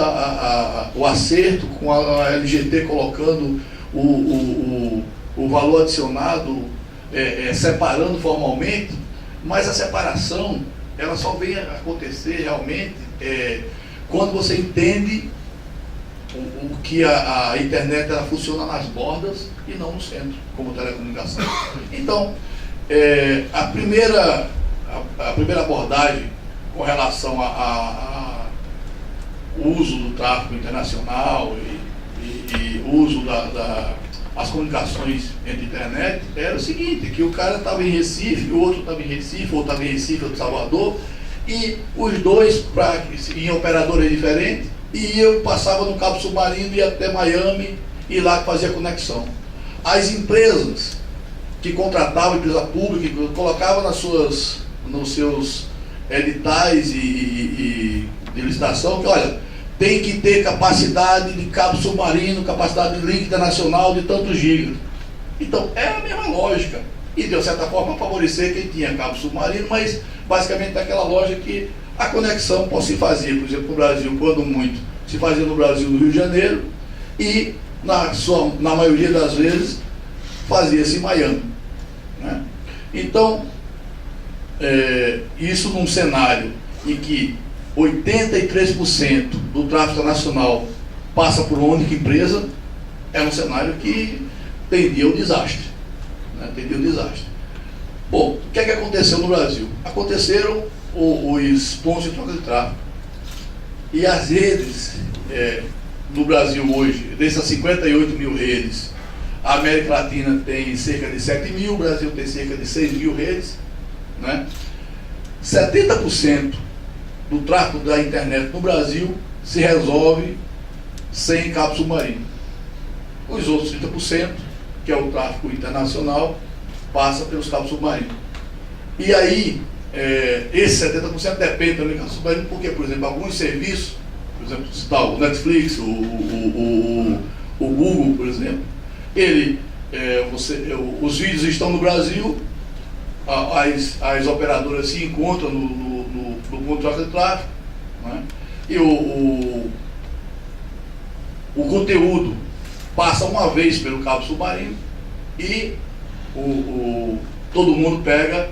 [SPEAKER 6] o acerto, com a LGT colocando o valor adicionado, separando formalmente, mas a separação ela só vem a acontecer realmente quando você entende o que a internet ela funciona nas bordas e não no centro, como telecomunicação. Então, a primeira abordagem com relação ao uso do tráfego internacional e uso das comunicações entre internet era o seguinte, que o cara estava em Recife, o outro estava em Recife, outro estava em Recife, outro em Salvador, e os dois em operadoras diferentes, e eu passava no cabo submarino, ia até Miami, e lá fazia conexão. As empresas que contratavam, empresa pública, que colocavam nos seus editais e de licitação, que olha, tem que ter capacidade de cabo submarino, capacidade de link internacional de tantos gigas. Então, é a mesma lógica. E, de certa forma, favorecer quem tinha cabo submarino, mas, basicamente, aquela lógica que a conexão pode se fazer, por exemplo, no Brasil, quando muito, se fazia no Brasil, no Rio de Janeiro, e, na maioria das vezes, fazia-se em Miami, né? Então, isso num cenário em que 83% do tráfego internacional passa por uma única empresa, é um cenário que tendia ao desastre, né? Tendia ao desastre. Bom, o que é que aconteceu no Brasil? Aconteceram os pontos de troca de tráfego. E as redes no Brasil hoje, dessas 58 mil redes, a América Latina tem cerca de 7 mil, o Brasil tem cerca de 6 mil redes, né? 70% do tráfego da internet no Brasil se resolve sem cabo submarino. Os outros 30%, que é o tráfego internacional, passa pelos cabos submarinos. E aí, esse 70% depende também do cabo submarino, porque, por exemplo, alguns serviços, por exemplo, citar o Netflix, o Google, por exemplo, os vídeos estão no Brasil, as operadoras se encontram no ponto de troca de tráfego, né? E o conteúdo passa uma vez pelo cabo submarino e todo mundo pega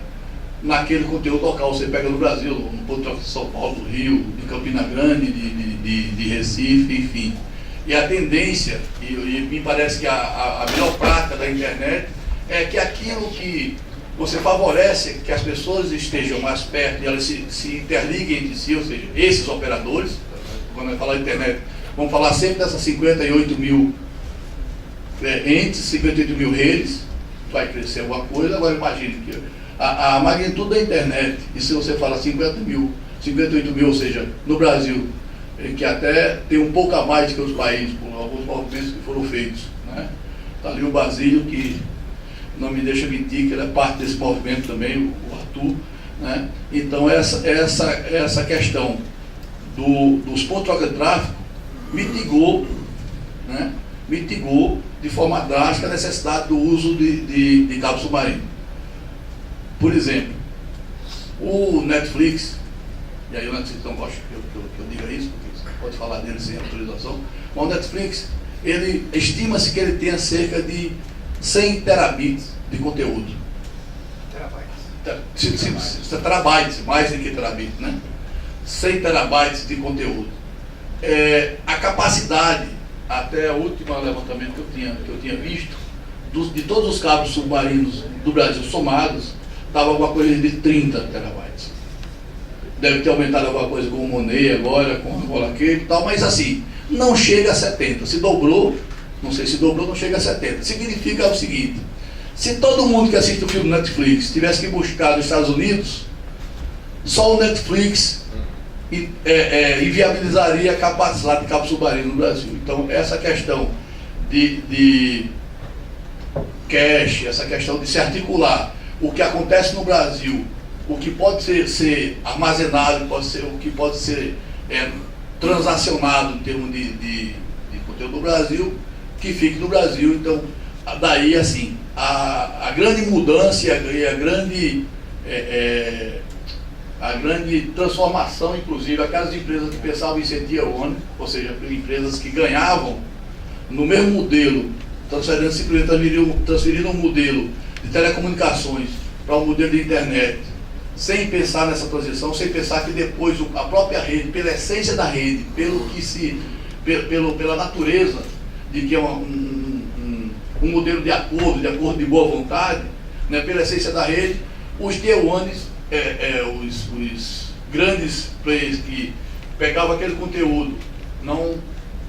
[SPEAKER 6] naquele conteúdo local. Você pega no Brasil, no ponto de troca de São Paulo, do Rio, de Campina Grande, de Recife, enfim. E a tendência, e me parece que a melhor prática da internet é que aquilo que você favorece que as pessoas estejam mais perto e elas se interliguem entre si, ou seja, esses operadores, quando eu falar internet, vamos falar sempre dessas 58 mil entes, 58 mil redes, vai crescer alguma coisa. Agora imagine que a magnitude da internet, e se você fala 58 mil, ou seja, no Brasil, que até tem um pouco a mais que os países, por alguns movimentos que foram feitos, né? Está ali o Basílio, que não me deixa mentir, que ele é parte desse movimento também, o Arthur, né? Então essa questão dos pontos de troca de tráfego mitigou, né? Mitigou de forma drástica a necessidade do uso de cabo submarino. Por exemplo, o Netflix, e aí o Netflix não gosta que eu diga isso, porque você pode falar dele sem autorização, mas o Netflix, ele estima-se que ele tenha cerca de 100 terabits de conteúdo. Terabytes, mais do que terabits, né? 100 terabytes de conteúdo. A capacidade, até o último levantamento que eu tinha visto, de todos os cabos submarinos do Brasil somados, estava alguma coisa de 30 terabytes. Deve ter aumentado alguma coisa com o Monet agora, com a Angola Cable e tal, mas assim, não chega a 70. Se dobrou, não sei se dobrou, não chega a 70. Significa o seguinte: se todo mundo que assiste o filme Netflix tivesse que buscar nos Estados Unidos, só o Netflix inviabilizaria a capacidade de cabo submarino no Brasil. Então, essa questão de cache, essa questão de se articular o que acontece no Brasil, o que pode ser armazenado, o que pode ser transacionado em termos de conteúdo do Brasil, que fique no Brasil. Então, daí, assim, a grande mudança e a grande transformação, inclusive, aquelas empresas que pensavam em ser Tier 1, ou seja, empresas que ganhavam no mesmo modelo, transferindo um modelo de telecomunicações para um modelo de internet, sem pensar nessa transição, sem pensar que depois a própria rede, pela essência da rede, pela natureza de que é um modelo de acordo de boa vontade, né, pela essência da rede, os Tier 1s, os grandes players que pegavam aquele conteúdo, não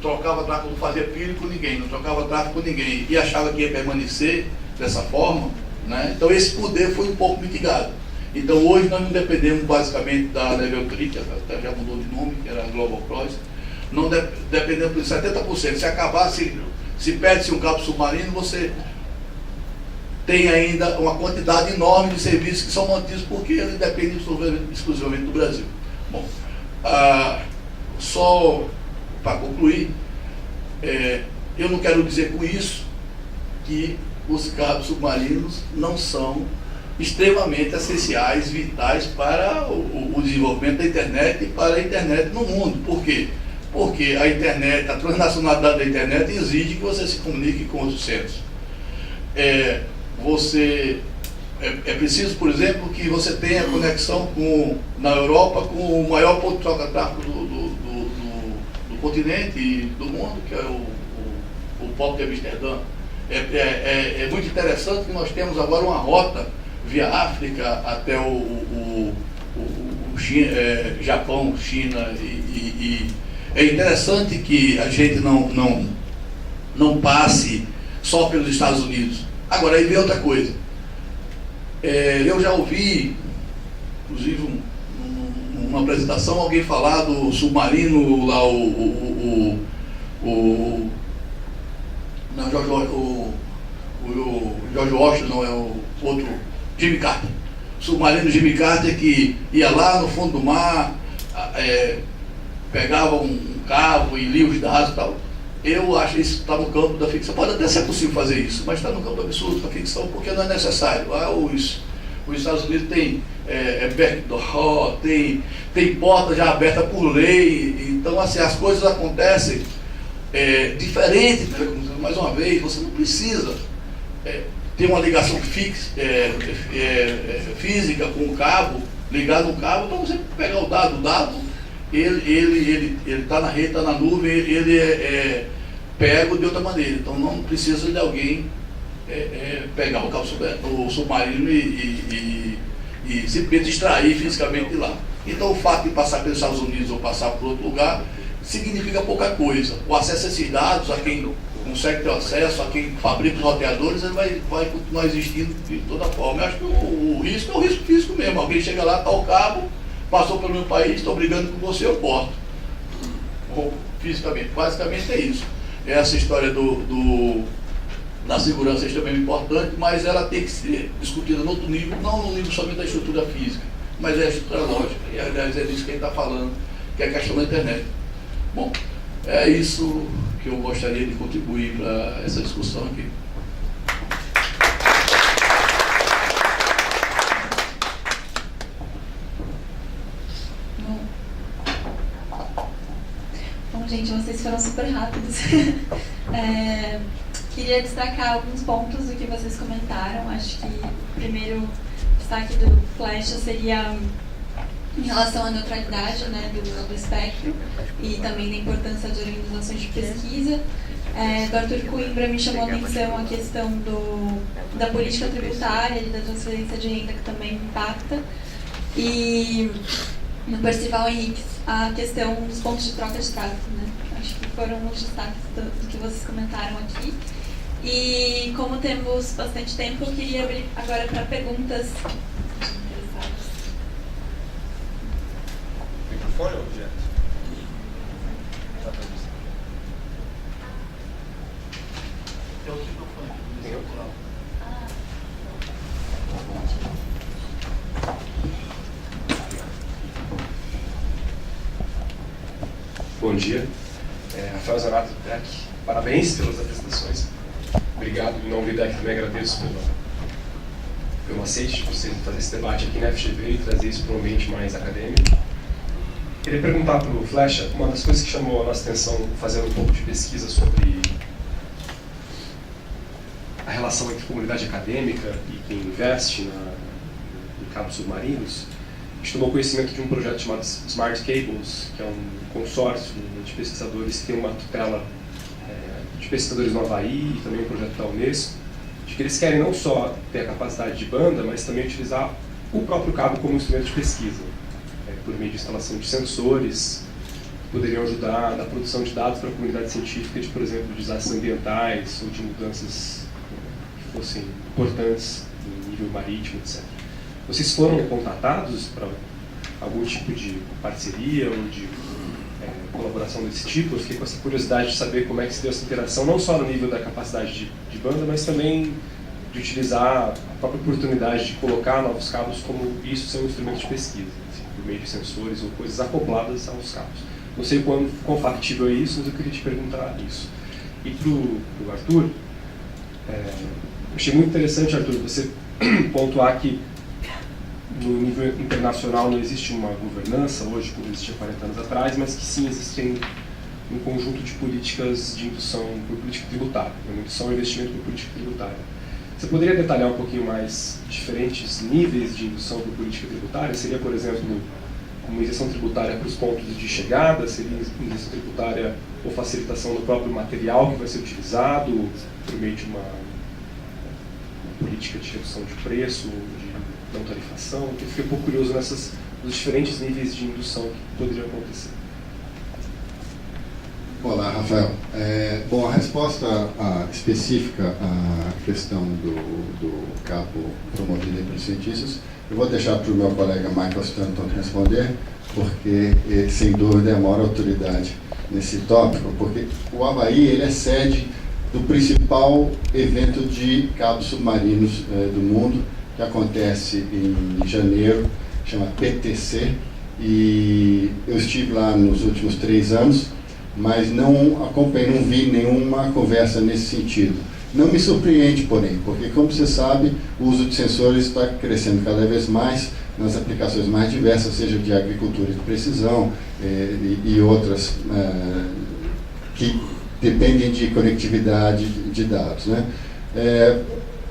[SPEAKER 6] trocava tráfego, não fazia pílula com ninguém, não trocava tráfego com ninguém e achava que ia permanecer dessa forma, né? Então esse poder foi um pouco mitigado. Então hoje nós não dependemos basicamente da Level 3, que até já mudou de nome, que era Global Cross, não dependemos de 70%. Se acabar, se perde-se um cabo submarino, você tem ainda uma quantidade enorme de serviços que são mantidos porque eles dependem exclusivamente do Brasil. Bom, só para concluir, eu não quero dizer com isso que os cabos submarinos não são extremamente essenciais, vitais para o desenvolvimento da internet e para a internet no mundo. Por quê? Porque a internet, a transnacionalidade da internet exige que você se comunique com outros centros. É preciso, por exemplo, que você tenha conexão na Europa com o maior ponto de troca-tráfego do continente e do mundo, que é o Porto de Amsterdã. É muito interessante que nós temos agora uma rota via África até o Japão, China, e é interessante que a gente não passe só pelos Estados Unidos. Agora, aí vem outra coisa. Eu já ouvi, inclusive, uma apresentação, alguém falar do submarino lá, George Washington, não é o outro, Jimmy Carter. O submarino Jimmy Carter que ia lá no fundo do mar, pegava um cabo e lia os dados e tal. Eu acho que isso está no campo da ficção. Pode até ser possível fazer isso, mas está no campo absoluto da ficção porque não é necessário. Os Estados Unidos têm backdoor, tem porta já aberta por lei. Então, assim, as coisas acontecem diferente. Mais uma vez, você não precisa ter uma ligação física com o cabo, ligar no cabo, para você pegar o dado. O dado, ele está na rede, está na nuvem, ele é pego de outra maneira. Então não precisa de alguém pegar o submarino e simplesmente extrair fisicamente de lá. Então o fato de passar pelos Estados Unidos ou passar por outro lugar significa pouca coisa. O acesso a esses dados, a quem consegue ter acesso, a quem fabrica os roteadores, ele vai continuar existindo de toda forma. Eu acho que o risco é o risco físico mesmo. Alguém chega lá, está o cabo, passou pelo meu país, estou brigando com você, eu corto. Fisicamente. Basicamente é isso. Essa história da segurança é extremamente importante, mas ela tem que ser discutida em outro nível, não no nível somente da estrutura física, mas é a estrutura lógica. E aliás é disso que a gente está falando, que é a questão da internet. Bom, é isso que eu gostaria de contribuir para essa discussão aqui.
[SPEAKER 2] Bom, gente, vocês foram super rápidos. Queria destacar alguns pontos do que vocês comentaram. Acho que o primeiro destaque do Flash seria em relação à neutralidade, né, do espectro e também da importância de organizações de pesquisa. Do Arthur Coimbra me chamou a atenção a questão da política tributária e da transferência de renda, que também impacta. E no Percival Henriques, a questão dos pontos de troca de tráfego, né? Acho que foram os destaques do que vocês comentaram aqui. E como temos bastante tempo, eu queria abrir agora para perguntas.
[SPEAKER 7] Microfone ou objeto?
[SPEAKER 8] Bom dia, Rafael Zanato do IDEC. Parabéns pelas apresentações. Obrigado, em nome do IDEC também agradeço pelo aceite de vocês fazer esse debate aqui na FGV e trazer isso para um ambiente mais acadêmico. Queria perguntar para o Flecha, uma das coisas que chamou a nossa atenção fazendo um pouco de pesquisa sobre a relação entre comunidade acadêmica e quem investe em cabos submarinos. A gente tomou conhecimento de um projeto chamado Smart Cables, que é um consórcio de pesquisadores que tem uma tutela de pesquisadores no Havaí e também um projeto da Unesco, de que eles querem não só ter a capacidade de banda, mas também utilizar o próprio cabo como instrumento de pesquisa, por meio de instalação de sensores que poderiam ajudar na produção de dados para a comunidade científica de, por exemplo, desastres ambientais ou de mudanças que fossem importantes em nível marítimo, etc. Vocês foram contatados para algum tipo de parceria ou de colaboração desse tipo? Eu fiquei com essa curiosidade de saber como é que se deu essa interação, não só no nível da capacidade de banda, mas também de utilizar a própria oportunidade de colocar novos cabos como isso ser um instrumento de pesquisa, assim, por meio de sensores ou coisas acopladas aos cabos. Não sei quão factível é isso, mas eu queria te perguntar isso. E para o Arthur, eu achei muito interessante, Arthur, você pontuar que no nível internacional não existe uma governança hoje, como existia 40 anos atrás, mas que sim existem um conjunto de políticas de indução por política tributária, uma indução e investimento por política tributária. Você poderia detalhar um pouquinho mais diferentes níveis de indução por política tributária? Seria, por exemplo, uma isenção tributária para os pontos de chegada? Seria isenção tributária ou facilitação do próprio material que vai ser utilizado por meio de uma política de redução de preço, de não tarifação? Eu fiquei um pouco curioso nos diferentes níveis de indução que poderiam acontecer.
[SPEAKER 4] Olá, Rafael. Bom, a resposta específica à questão do cabo promovido pelos cientistas, eu vou deixar para o meu colega Michael Stanton responder, porque sem dúvida é a maior autoridade nesse tópico, porque o Havaí ele é sede do principal evento de cabos submarinos do mundo, que acontece em janeiro, chama PTC, e eu estive lá nos últimos 3 anos, mas não acompanhei, não vi nenhuma conversa nesse sentido. Não me surpreende, porém, porque, como você sabe, o uso de sensores está crescendo cada vez mais nas aplicações mais diversas, seja de agricultura de precisão e outras que dependem de conectividade de dados, né?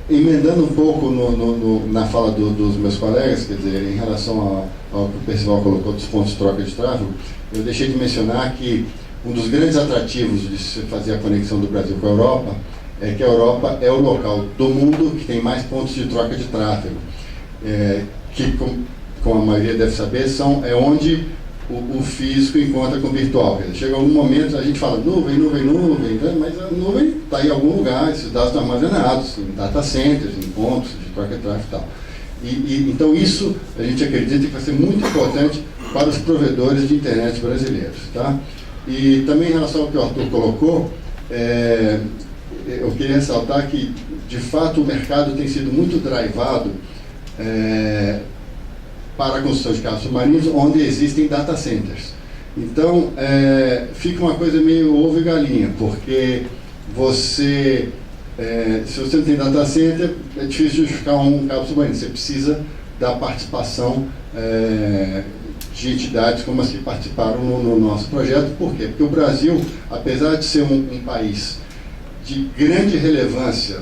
[SPEAKER 4] Emendando um pouco na fala dos meus colegas, quer dizer, em relação ao que o Percival colocou dos pontos de troca de tráfego, eu deixei de mencionar que um dos grandes atrativos de se fazer a conexão do Brasil com a Europa é que a Europa é o local do mundo que tem mais pontos de troca de tráfego, que, como a maioria deve saber, é onde o físico encontra com o virtual. Quer dizer, chega algum momento, a gente fala nuvem, né? Mas a nuvem está em algum lugar, esses dados estão armazenados, em data centers, em pontos de troca de tráfego e tal. Então isso a gente acredita que vai ser muito importante para os provedores de internet brasileiros. Tá? E também em relação ao que o Arthur colocou, eu queria ressaltar que, de fato, o mercado tem sido muito drivado para a construção de cabos submarinos, onde existem data centers. Então, fica uma coisa meio ovo e galinha, porque se você não tem data center, é difícil justificar um cabo submarino. Você precisa da participação de entidades como as que participaram no nosso projeto. Por quê? Porque o Brasil, apesar de ser um país de grande relevância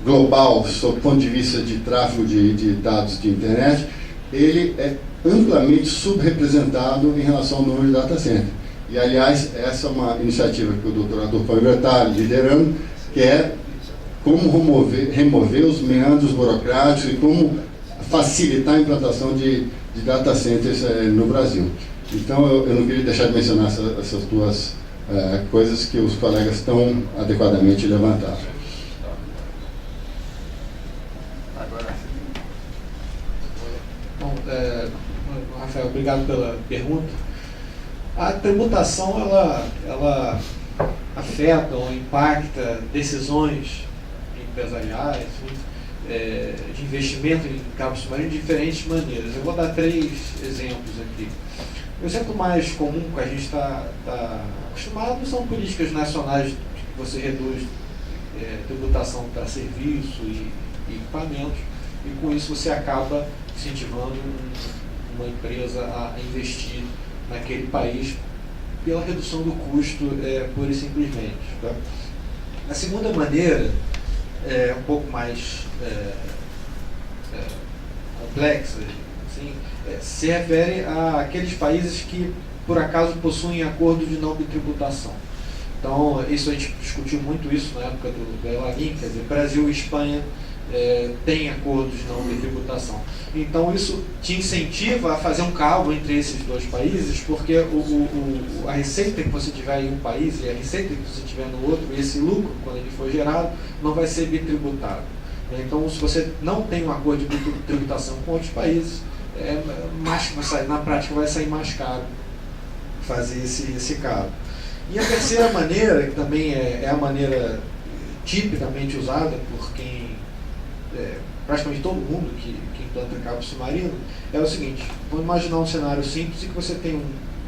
[SPEAKER 4] global, sob o ponto de vista de tráfego de dados de internet, ele é amplamente subrepresentado em relação ao número de data center. E, aliás, essa é uma iniciativa que o Dr. Arthur Coimbra está liderando, que é como remover os meandros burocráticos e como facilitar a implantação de data centers no Brasil. Então, eu não queria deixar de mencionar essas duas coisas que os colegas tão adequadamente levantaram.
[SPEAKER 5] Bom, Rafael, obrigado pela pergunta. A tributação, ela afeta ou impacta decisões empresariais, de investimento em cabo submarino de diferentes maneiras. Eu vou dar 3 exemplos aqui. O exemplo mais comum que a gente está acostumado são políticas nacionais que você reduz tributação para serviço e equipamentos, e com isso você acaba incentivando uma empresa a investir naquele país pela redução do custo, pura e simplesmente. Tá? A segunda maneira é um pouco mais complexa, assim, se refere àqueles países que por acaso possuem acordo de não bitributação. Então, isso a gente discutiu muito isso na época do Elarim, quer dizer, Brasil e Espanha têm acordos de não bitributação. Então, isso te incentiva a fazer um cálculo entre esses 2 países, porque a receita que você tiver em um país e a receita que você tiver no outro, e esse lucro, quando ele for gerado, não vai ser bitributado. Então, se você não tem um acordo de tributação com outros países, na prática vai sair mais caro fazer esse cálculo. E a terceira maneira, que também é a maneira tipicamente usada por quem, praticamente todo mundo que implanta cabo submarino, é o seguinte: vamos imaginar um cenário simples em que você tem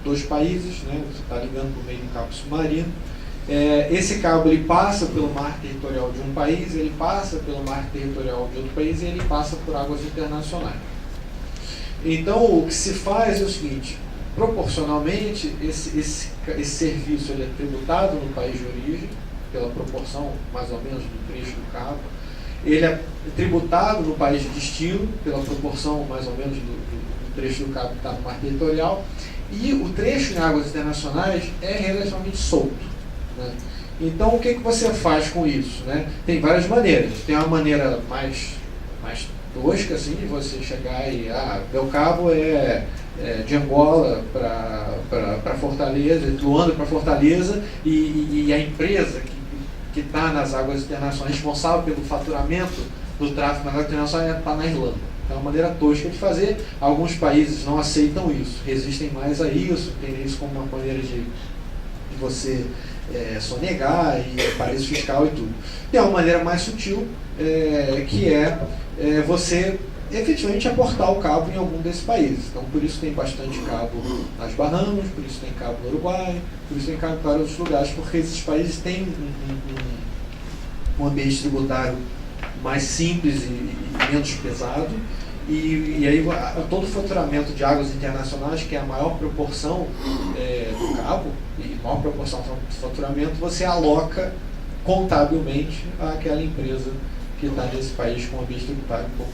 [SPEAKER 5] 2 países, né, você está ligando por meio de um cabo submarino. Esse cabo ele passa pelo mar territorial de um país, ele passa pelo mar territorial de outro país e ele passa por águas internacionais. Então, o que se faz é o seguinte: proporcionalmente, esse serviço ele é tributado no país de origem, pela proporção mais ou menos do trecho do cabo. Ele é tributado no país de destino, pela proporção mais ou menos do trecho do cabo que está no mar territorial. E o trecho em águas internacionais é relativamente solto, né? Então, o que você faz com isso, né? Tem várias maneiras. Tem uma maneira mais tosca, assim, de você chegar e meu cabo de Angola para Fortaleza, de Luanda para Fortaleza, e a empresa que está nas águas internacionais, responsável pelo faturamento do tráfego nas águas internacionais, está na Irlanda. É uma maneira tosca de fazer. Alguns países não aceitam isso, resistem mais a isso, tem isso como uma maneira de você sonegar e paraíso fiscal e tudo. Tem uma maneira mais sutil, que você efetivamente aportar o cabo em algum desses países. Então, por isso tem bastante cabo nas Bahamas, por isso tem cabo no Uruguai, por isso tem cabo em vários outros lugares, porque esses países têm um ambiente tributário mais simples e menos pesado, e aí todo o faturamento de águas internacionais, que é a maior proporção do cabo, e maior proporção do faturamento, você aloca contabilmente àquela empresa que está nesse país com um ambiente tributário um pouco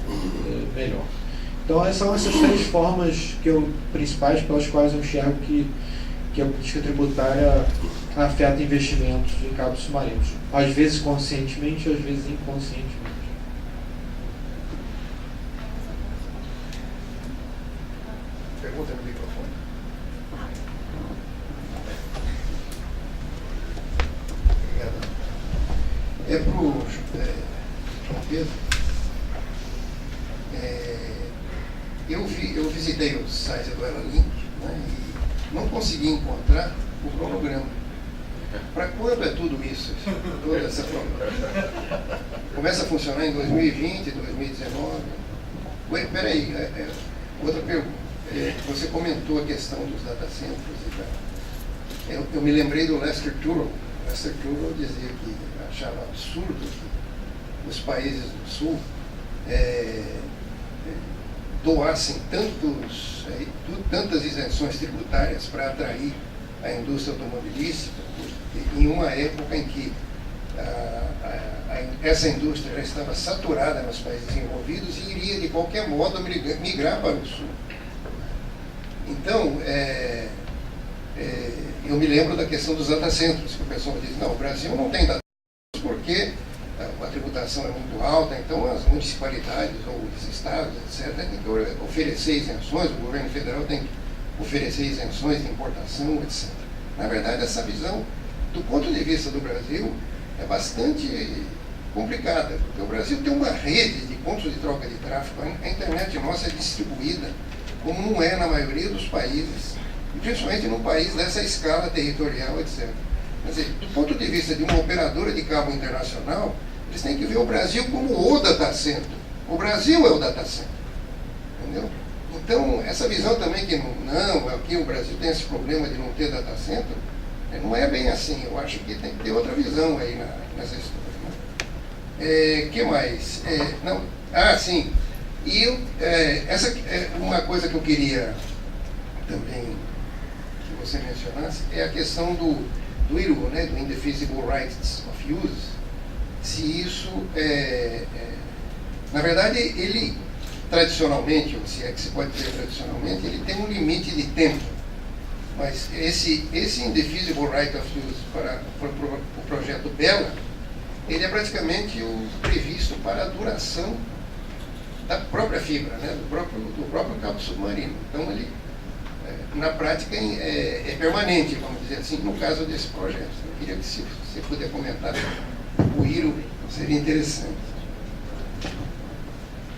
[SPEAKER 5] melhor. Então, são essas 3 formas principais pelas quais eu enxergo que a política tributária afeta investimentos em cabos submarinos. Às vezes conscientemente, às vezes inconscientemente.
[SPEAKER 6] Pergunta no microfone. Obrigado. É para o João Pedro. Eu visitei o site do Elalink, né, e não consegui encontrar o cronograma. Para quando é tudo isso? Toda essa forma? Começa a funcionar em 2020, 2019? Peraí, outra pergunta. Você comentou a questão dos data centers e tal. Eu me lembrei do Lester Turrell. Lester Turrell dizia que achava absurdo que os países do Sul doassem tantas isenções tributárias para atrair a indústria automobilística, em uma época em que a
[SPEAKER 7] essa indústria já estava saturada nos países desenvolvidos e iria, de qualquer modo, migrar para o sul. Então, eu me lembro da questão dos data centers, que o pessoal diz, não, o Brasil não tem data centers porque a tributação é muito alta, então as municipalidades ou os estados, etc., têm que oferecer isenções, o governo federal tem que oferecer isenções de importação, etc. Na verdade, essa visão, do ponto de vista do Brasil, é bastante complicada, porque o Brasil tem uma rede de pontos de troca de tráfego, a internet nossa é distribuída, como não é na maioria dos países, e principalmente num país dessa escala territorial, etc. Quer dizer, do ponto de vista de uma operadora de cabo internacional, eles têm que ver o Brasil como o data center. O Brasil é o data center. Entendeu? Então, essa visão também que aqui o Brasil tem esse problema de não ter data center, não é bem assim. Eu acho que tem que ter outra visão aí nessa história. Né? Que mais? Sim. E essa é uma coisa que eu queria também que você mencionasse, é a questão do IRU, né, do Indefeasible Rights of Use. Se isso na verdade, ele tradicionalmente, ou se é que se pode dizer tradicionalmente, ele tem um limite de tempo. Mas esse Indefeasible Right of Use para o projeto Bela, ele é praticamente previsto para a duração da própria fibra, né, do próprio cabo submarino. Então, ele, na prática, é permanente, vamos dizer assim, no caso desse projeto. Eu queria que se você puder comentar o IRU, seria interessante.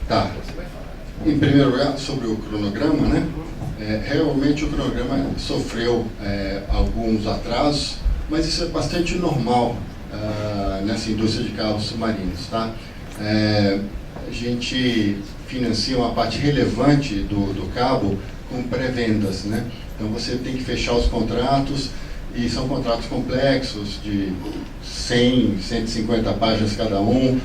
[SPEAKER 4] Tá. Em primeiro lugar, sobre o cronograma, né? Realmente o cronograma sofreu alguns atrasos, mas isso é bastante normal nessa indústria de cabos submarinos, tá? A gente financia uma parte relevante do cabo com pré-vendas, né? Então você tem que fechar os contratos, e são contratos complexos, de 100, 150 páginas cada um,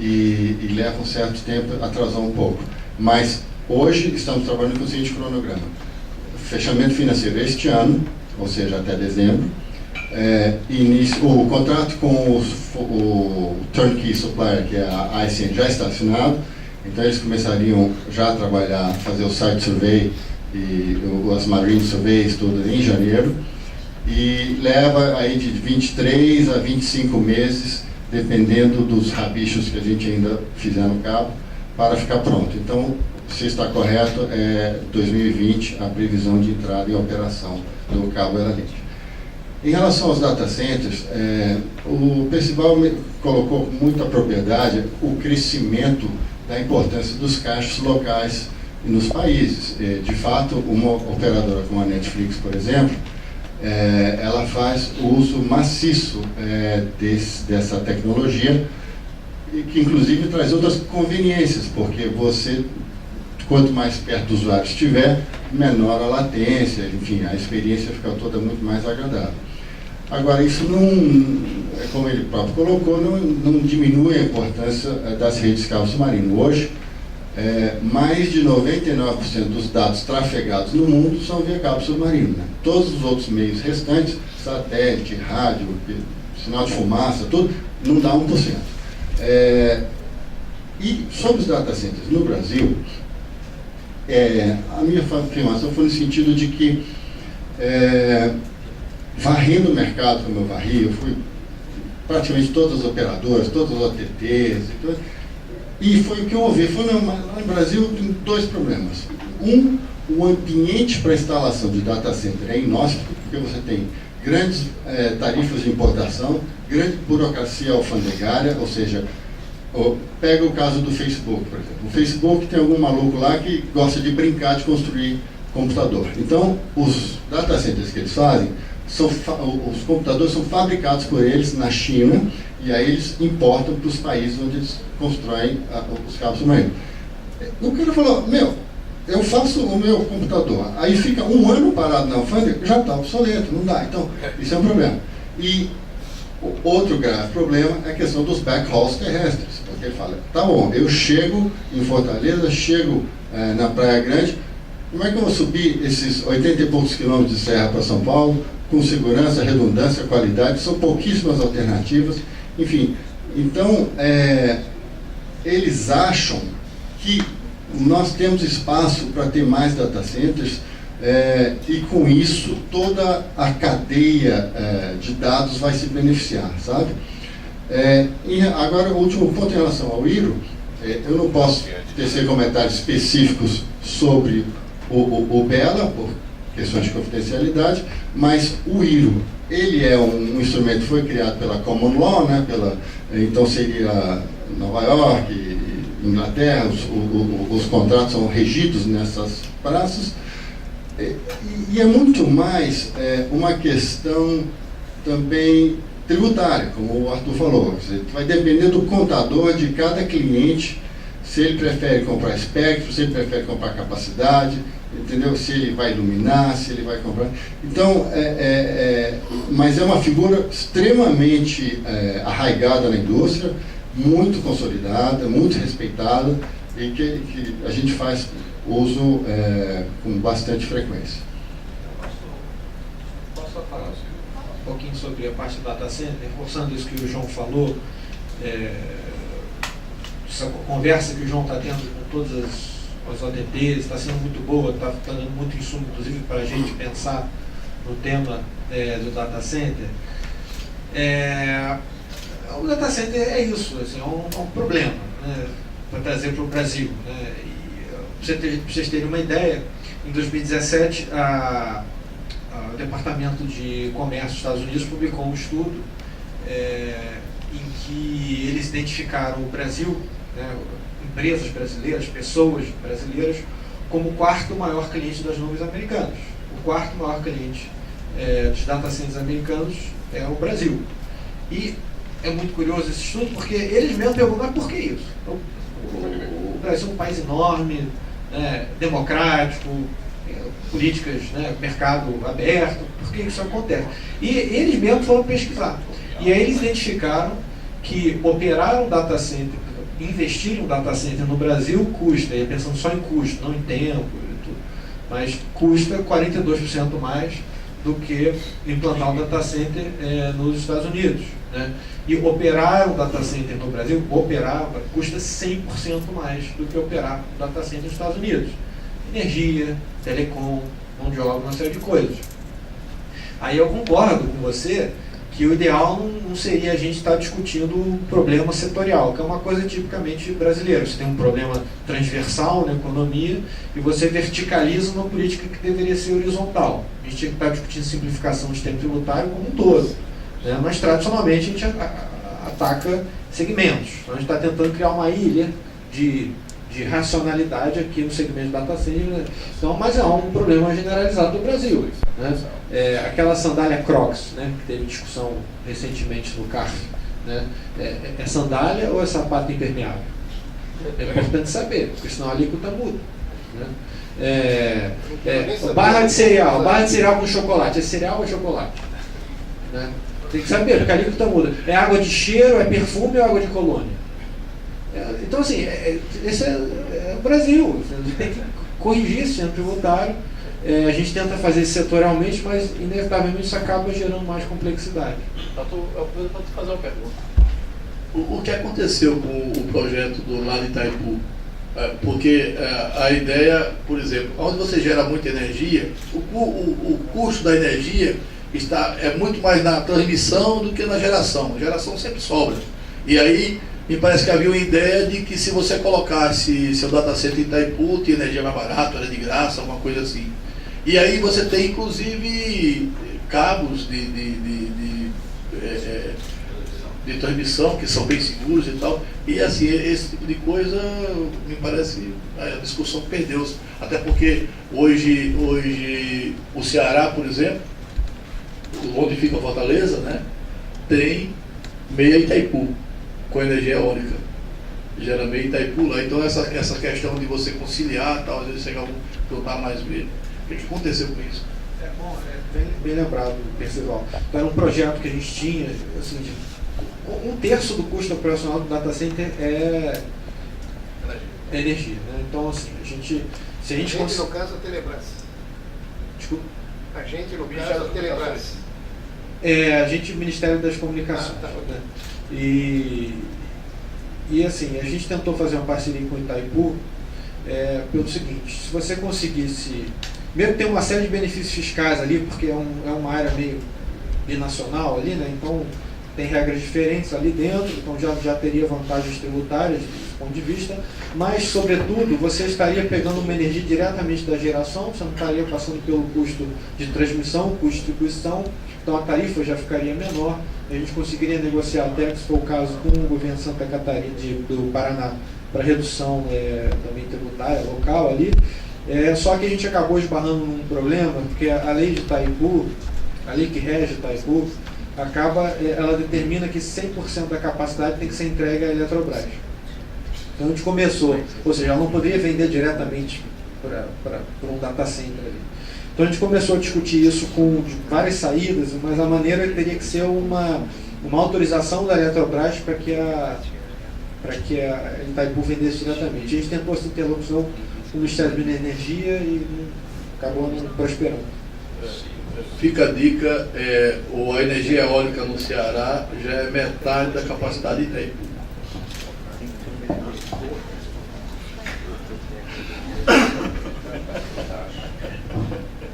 [SPEAKER 4] e leva um certo tempo, atrasou um pouco. Mas hoje estamos trabalhando com o seguinte cronograma: fechamento financeiro este ano, ou seja, até dezembro, o contrato com o Turnkey Supplier, que é a ICN, já está assinado, então eles começariam já a trabalhar, fazer o Site Survey e as Marine Surveys tudo em janeiro, e leva aí de 23 a 25 meses, dependendo dos rabichos que a gente ainda fizer no cabo, para ficar pronto. Então, se está correto, 2020 a previsão de entrada em operação do cabo Ela Lente. Em relação aos data centers, o Percival colocou com muita propriedade o crescimento da importância dos caixas locais nos países. De fato, uma operadora como a Netflix, por exemplo, ela faz o uso maciço dessa tecnologia, e que inclusive traz outras conveniências, porque você, quanto mais perto do usuário estiver, menor a latência, enfim, a experiência fica toda muito mais agradável. Agora, isso não, como ele próprio colocou, não diminui a importância das redes cabo submarino. Hoje, mais de 99% dos dados trafegados no mundo são via cabo submarino, né? Todos os outros meios restantes, satélite, rádio, sinal de fumaça, tudo, não dá 1%. E sobre os data centers no Brasil, a minha afirmação foi no sentido de que, varrendo o mercado como eu varri, eu fui praticamente todas as operadoras, todas as OTTs, e foi o que eu ouvi. Lá no Brasil tem dois problemas. O ambiente para instalação de data center é inóspito, porque você tem grandes tarifas de importação, grande burocracia alfandegária, ou seja, pega o caso do Facebook, por exemplo. O Facebook tem algum maluco lá que gosta de brincar de construir computador. Então, os data centers que eles fazem, os computadores são fabricados por eles na China, e aí eles importam para os países onde eles constroem os cabos submarinos. O cara falou, eu faço o meu computador, aí fica um ano parado na alfândega, já está obsoleto, não dá. Então, isso é um problema. E outro grave problema é a questão dos backhauls terrestres, porque ele fala, tá bom, eu chego em Fortaleza, chego na Praia Grande, como é que eu vou subir esses 80 e poucos quilômetros de serra para São Paulo, com segurança, redundância, qualidade? São pouquíssimas alternativas, enfim. Então, eles acham que nós temos espaço para ter mais data centers, e com isso toda a cadeia de dados vai se beneficiar, sabe? E agora, o último ponto em relação ao IRO, eu não posso tecer comentários específicos sobre o BELA, por questões de confidencialidade, mas o IRO, ele é um instrumento que foi criado pela Common Law, né, então seria Nova York, Inglaterra, os contratos são regidos nessas praças, e é muito mais uma questão também tributária, como o Arthur falou. Vai depender do contador de cada cliente, se ele prefere comprar espectro, se ele prefere comprar capacidade, entendeu? Se ele vai iluminar, se ele vai comprar. Então, mas é uma figura extremamente arraigada na indústria, muito consolidada, muito respeitada, e que a gente faz uso com bastante frequência.
[SPEAKER 5] Posso falar um pouquinho sobre a parte do data center, reforçando isso que o João falou, essa conversa que o João está tendo com todas as ODTs, está sendo muito boa, está dando muito insumo, inclusive, para a gente pensar no tema do data center. O data center é isso, assim, é um problema, né, para trazer para o Brasil. Né, para vocês terem uma ideia, em 2017, o Departamento de Comércio dos Estados Unidos publicou um estudo em que eles identificaram o Brasil, né, empresas brasileiras, pessoas brasileiras, como o quarto maior cliente das nuvens americanas. O quarto maior cliente dos data centers americanos é o Brasil. E é muito curioso esse estudo, porque eles mesmos perguntam, por que isso? O Brasil é um país enorme, né, democrático, políticas, né, mercado aberto, por que isso acontece? E eles mesmos foram pesquisar. E aí eles identificaram que operar um data center, investir em um data center no Brasil custa, e pensando só em custo, não em tempo, e tudo, mas custa 42% mais do que implantar um data center nos Estados Unidos. Né? E operar um data center no Brasil, custa 100% mais do que operar um data center nos Estados Unidos. Energia, telecom, mão de obra, uma série de coisas. Aí eu concordo com você que o ideal não seria a gente estar discutindo um problema setorial, que é uma coisa tipicamente brasileira. Você tem um problema transversal na economia e você verticaliza uma política que deveria ser horizontal. A gente tinha que estar discutindo simplificação do sistema tributário como um todo. Né? Mas tradicionalmente a gente ataca segmentos. Então a gente está tentando criar uma ilha de racionalidade aqui no segmento data center, né? Então, mas é um problema generalizado do Brasil. Né? Aquela sandália Crocs, né, que teve discussão recentemente no CARF, né? É sandália ou é sapato impermeável? É importante saber, porque senão a alíquota muda. Né? Barra de cereal com chocolate, é cereal ou chocolate? Né? Tem que saber, porque a alíquota muda. É água de cheiro, é perfume ou água de colônia? Então, assim, esse é o Brasil. A gente tem que corrigir esse sistema tributário. A gente tenta fazer isso setorialmente, mas inevitavelmente isso acaba gerando mais complexidade.
[SPEAKER 6] Eu vou te fazer uma pergunta. O que aconteceu com o projeto do Lado Itaipu? Porque a ideia, por exemplo, onde você gera muita energia, o custo da energia é muito mais na transmissão do que na geração. A geração sempre sobra. E aí, me parece que havia uma ideia de que se você colocasse seu data center em Itaipu, tinha energia mais barata, era de graça, alguma coisa assim. E aí você tem, inclusive, cabos de transmissão, que são bem seguros e tal. E assim, esse tipo de coisa, me parece, a discussão perdeu-se. Até porque hoje o Ceará, por exemplo, onde fica a Fortaleza, né, tem meia Itaipu, com energia eólica, gera meio Itaipu lá. Então essa questão de você conciliar, tal, às vezes você juntar mais vezes. O que aconteceu com isso?
[SPEAKER 5] Bem lembrado, Percival. Então, era um projeto que a gente tinha, assim, um terço do custo operacional do data center é energia. Né? Então, assim, se a gente
[SPEAKER 7] no caso, a Telebrás.
[SPEAKER 5] Desculpa?
[SPEAKER 7] A gente, no caso, a Telebrás.
[SPEAKER 5] A gente, Ministério das Comunicações. Né? E assim, a gente tentou fazer uma parceria com o Itaipu pelo seguinte: se você conseguisse, mesmo tem uma série de benefícios fiscais ali, porque é uma área meio binacional ali, né? Então tem regras diferentes ali dentro, então já teria vantagens tributárias desse ponto de vista, mas, sobretudo, você estaria pegando uma energia diretamente da geração, você não estaria passando pelo custo de transmissão, custo de distribuição, então a tarifa já ficaria menor, a gente conseguiria negociar até, se for o caso, com o governo de Santa Catarina, do Paraná, para redução também tributária local ali, só que a gente acabou esbarrando num problema, porque a lei de Itaipu, a lei que rege Itaipu, ela determina que 100% da capacidade tem que ser entregue à Eletrobras. Então a gente começou, ou seja, ela não poderia vender diretamente para um data center ali. Então a gente começou a discutir isso com várias saídas, mas a maneira teria que ser uma autorização da Eletrobras para que a Itaipu vendesse diretamente. A gente tentou essa interlocução com o Ministério da Energia e acabou não prosperando.
[SPEAKER 6] Fica a dica, a energia eólica no Ceará já é metade da capacidade de Itaipu.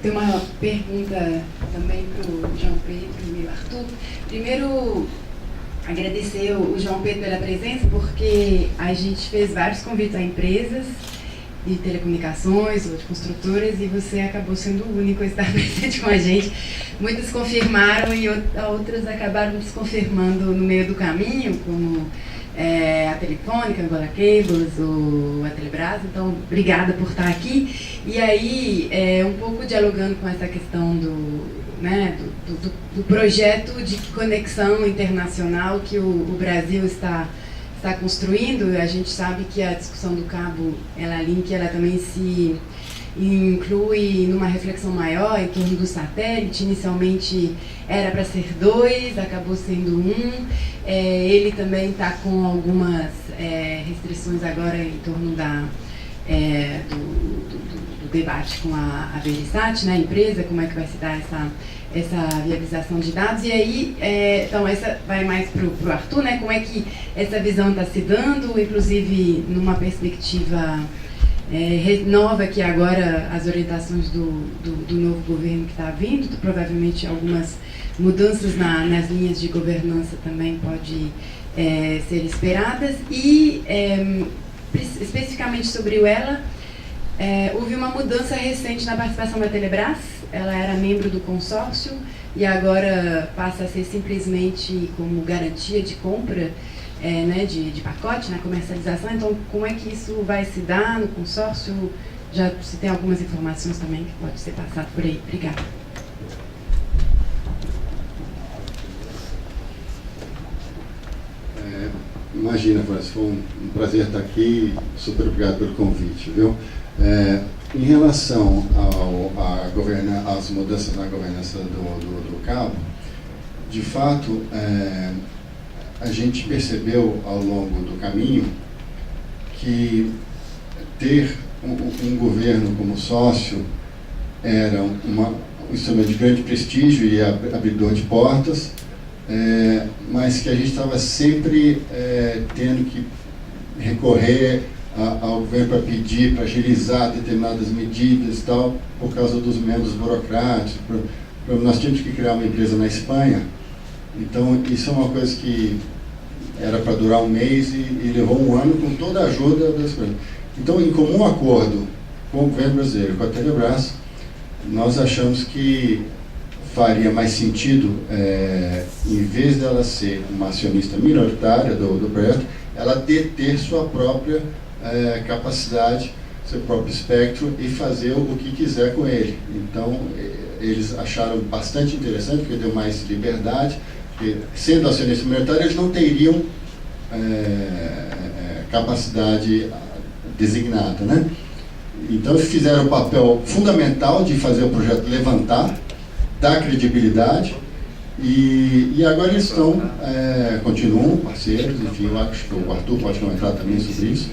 [SPEAKER 1] Tem uma pergunta também para o João Pedro e o Arthur. Primeiro, agradecer o João Pedro pela presença, porque a gente fez vários convites a empresas de telecomunicações ou de construtoras e você acabou sendo o único a estar presente com a gente. Muitas confirmaram e outras acabaram desconfirmando no meio do caminho, como a Telefônica, a Angola Cables, a Telebrás. Então, obrigada por estar aqui. E aí, um pouco dialogando com essa questão do projeto de conexão internacional que o Brasil está construindo. A gente sabe que a discussão do cabo Ela-Link, ela também se inclui numa reflexão maior em torno do satélite. Inicialmente era para ser 2, acabou sendo 1. Ele também está com algumas restrições agora em torno do debate com a Verisat, né, a empresa, como é que vai se dar essa viabilização de dados. E aí, então essa vai mais para o Arthur, né, como é que essa visão está se dando, inclusive numa perspectiva nova, que agora as orientações do novo governo que está vindo, provavelmente algumas mudanças nas linhas de governança também pode ser esperadas. E especificamente sobre o Ela, houve uma mudança recente na participação da Telebrás. Ela era membro do consórcio e agora passa a ser simplesmente como garantia de compra de pacote na comercialização. Então, como é que isso vai se dar no consórcio? Já se tem algumas informações também que pode ser passado por aí. Obrigada.
[SPEAKER 4] Imagina, Francis, foi um prazer estar aqui. Super obrigado pelo convite, viu? Em relação às mudanças na governança do cabo, de fato, a gente percebeu ao longo do caminho que ter um governo como sócio era um instrumento de grande prestígio e abridor de portas, mas que a gente estava sempre tendo que recorrer ao governo para pedir, para agilizar determinadas medidas e tal, por causa dos membros burocráticos. Nós tínhamos que criar uma empresa na Espanha, então isso é uma coisa que era para durar um mês e levou um ano com toda a ajuda da Espanha. Então, em comum acordo com o governo brasileiro, com a Telebrás, nós achamos que faria mais sentido, em vez dela ser uma acionista minoritária do projeto, ela deter sua própria capacidade, seu próprio espectro e fazer o que quiser com ele. Então, eles acharam bastante interessante, porque deu mais liberdade, porque, sendo acionista minoritário, eles não teriam capacidade designada, né? Então, eles fizeram o papel fundamental de fazer o projeto levantar, dar credibilidade, e agora eles continuam parceiros. Enfim, eu acho que o Arthur pode comentar também sobre isso.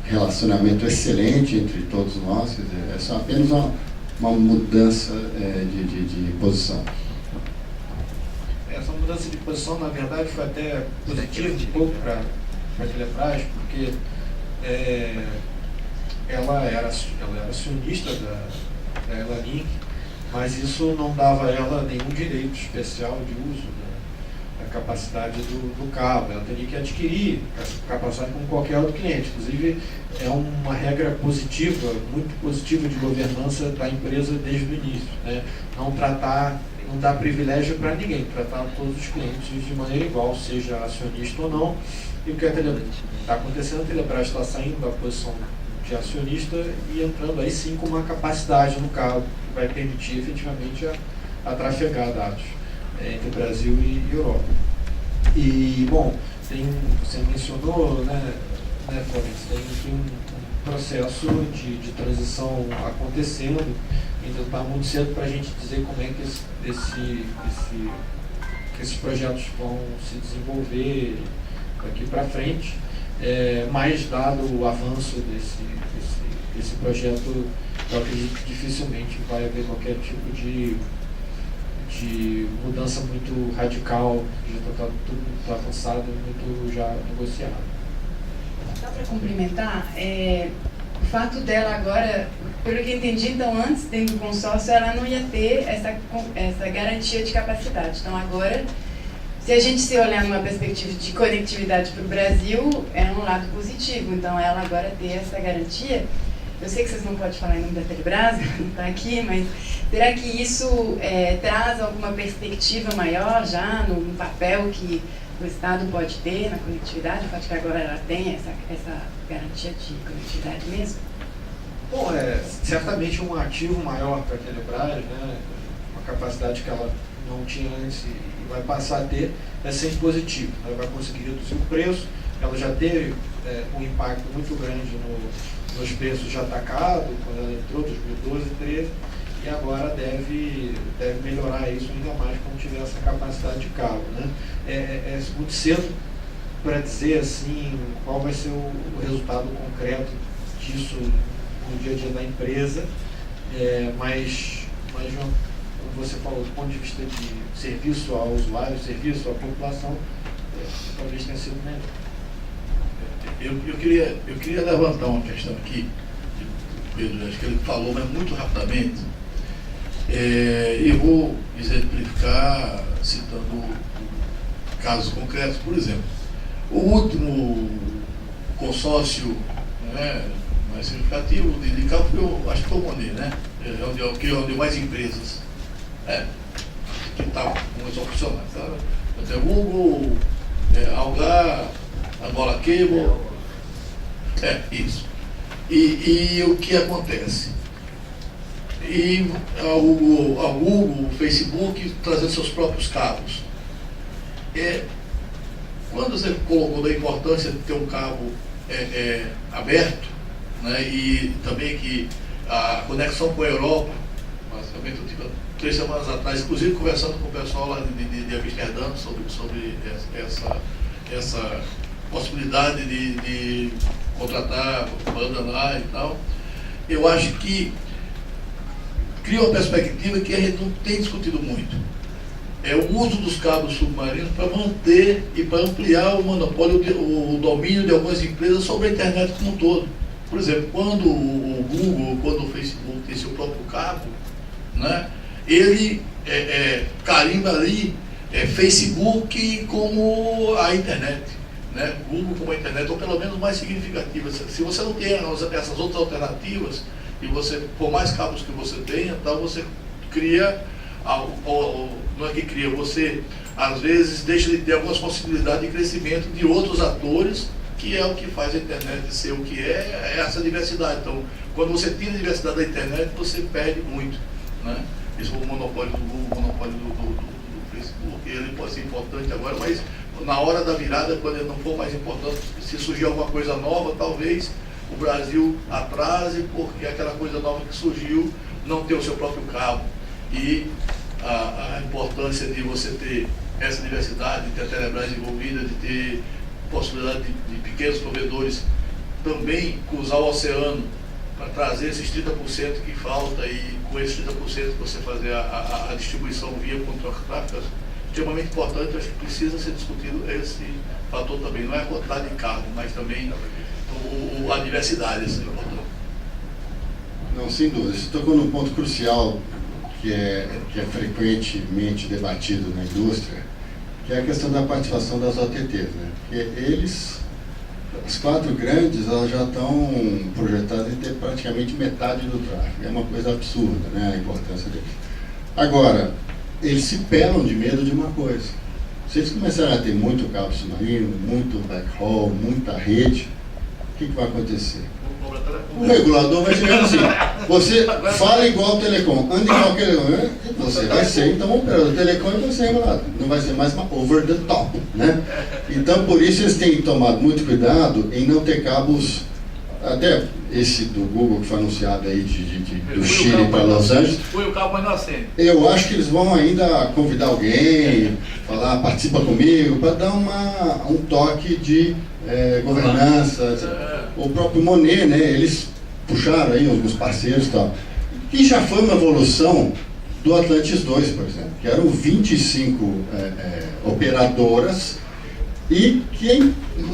[SPEAKER 4] Relacionamento excelente entre todos nós, quer dizer, é só apenas uma mudança de posição.
[SPEAKER 6] São
[SPEAKER 5] mudança de posição, na verdade, foi até positivo um pouco para a Telebrás, porque ela era acionista da Elalink, mas isso não dava a ela nenhum direito especial de uso da capacidade do cabo. Ela teria que adquirir essa capacidade como qualquer outro cliente. Inclusive, é uma regra positiva, muito positiva de governança da empresa desde o início, né? Não dar privilégio para ninguém, tratar todos os clientes de maneira igual, seja acionista ou não. E o que está acontecendo, a Telebrás está saindo da posição de acionista e entrando aí sim com uma capacidade no cabo que vai permitir efetivamente a trafegar dados entre Brasil e Europa. E, bom, você mencionou, né, Florence, tem aqui um processo de transição acontecendo, então está muito cedo para a gente dizer como é que esses projetos vão se desenvolver daqui para frente, mas dado o avanço desse projeto, eu acredito que dificilmente vai haver qualquer tipo de mudança muito radical, já está tudo muito avançado, muito já negociado.
[SPEAKER 1] Só para complementar, o fato dela agora, pelo que eu entendi, então antes dentro do consórcio ela não ia ter essa garantia de capacidade. Então agora, se a gente se olhar numa perspectiva de conectividade para o Brasil, é um lado positivo. Então ela agora ter essa garantia. Eu sei que vocês não podem falar em nome da Telebrás, não está aqui, mas será que isso traz alguma perspectiva maior já no papel que o Estado pode ter na conectividade? O fato que agora ela tem essa garantia de conectividade mesmo?
[SPEAKER 5] Bom, certamente um ativo maior para a Telebrás, né? Uma capacidade que ela não tinha antes e vai passar a ter, é sempre positivo. Ela vai conseguir reduzir o preço, ela já teve um impacto muito grande nos preços de atacado, quando ela entrou, 2012 e 2013, e agora deve melhorar isso ainda mais quando tiver essa capacidade de cabo, né? É muito cedo para dizer assim qual vai ser o resultado concreto disso no dia a dia da empresa, mas como você falou, do ponto de vista de serviço ao usuário, serviço à população, talvez tenha sido melhor.
[SPEAKER 6] Eu queria levantar uma questão aqui, Pedro, acho que ele falou, mas muito rapidamente. Eu vou exemplificar citando casos concretos. Por exemplo, o último consórcio, né, mais significativo de cabo foi, acho que foi o Monet, né? Onde mais empresas que estavam com os funcionários. Tá? Até Google, Algar, Angola Cable, isso. E o que acontece? E a Google, o Facebook, trazendo seus próprios cabos. Quando você colocou da importância de ter um cabo aberto, né, e também que a conexão com a Europa, basicamente eu tive 3 semanas atrás, inclusive conversando com o pessoal lá de Amsterdã sobre essa possibilidade de contratar banda lá e tal, eu acho que cria uma perspectiva que a gente não tem discutido muito. É o uso dos cabos submarinos para manter e para ampliar o monopólio, o domínio de algumas empresas sobre a internet como um todo. Por exemplo, quando o Google, quando o Facebook tem seu próprio cabo, né, ele carimba ali Facebook como a internet, né, Google como a internet, ou pelo menos mais significativa. Se você não tem essas outras alternativas, e você, por mais cabos que você tenha, então você cria, não é que cria, você às vezes deixa de ter algumas possibilidades de crescimento de outros atores, que é o que faz a internet ser o que é essa diversidade. Então, quando você tira a diversidade da internet, você perde muito, né? Isso foi o monopólio do Google, o monopólio do Facebook, ele pode ser importante agora, mas na hora da virada, quando ele não for mais importante, se surgir alguma coisa nova, talvez o Brasil atrase, porque aquela coisa nova que surgiu não tem o seu próprio cabo. E a importância de você ter essa diversidade, de ter a Telebrás envolvida, de ter possibilidade de pequenos provedores também cruzar o oceano para trazer esses 30% que falta, e com esses 30% você fazer a distribuição via contratráficas, extremamente importante, acho que precisa ser discutido esse fator também. Não é a quantidade de carro, mas também a diversidade. Assim,
[SPEAKER 4] não, sem dúvida. Você tocou num ponto crucial que é frequentemente debatido na indústria, que é a questão da participação das OTTs, né? Porque as 4 grandes, elas já estão projetadas em ter praticamente metade do tráfego. É uma coisa absurda, né, a importância deles. Agora, eles se pelam de medo de uma coisa. Se eles começarem a ter muito cabo submarino, muito backhaul, muita rede, o que vai acontecer? O regulador vai chegar assim, você fala igual o telecom, anda igual o telecom, você vai ser então um operador de telecom e você é regulado, não vai ser mais uma over the top, né? Então por isso eles têm tomado muito cuidado em não ter cabos, até esse do Google que foi anunciado aí do Chile para Los Angeles.
[SPEAKER 6] Foi o cabo, mas não acende.
[SPEAKER 4] Eu acho que eles vão ainda convidar alguém, falar, participa comigo, para dar um toque de governança. O próprio Monet, né, eles puxaram aí alguns parceiros e tal. E já foi uma evolução do Atlantis 2, por exemplo, que eram 25 operadoras e que é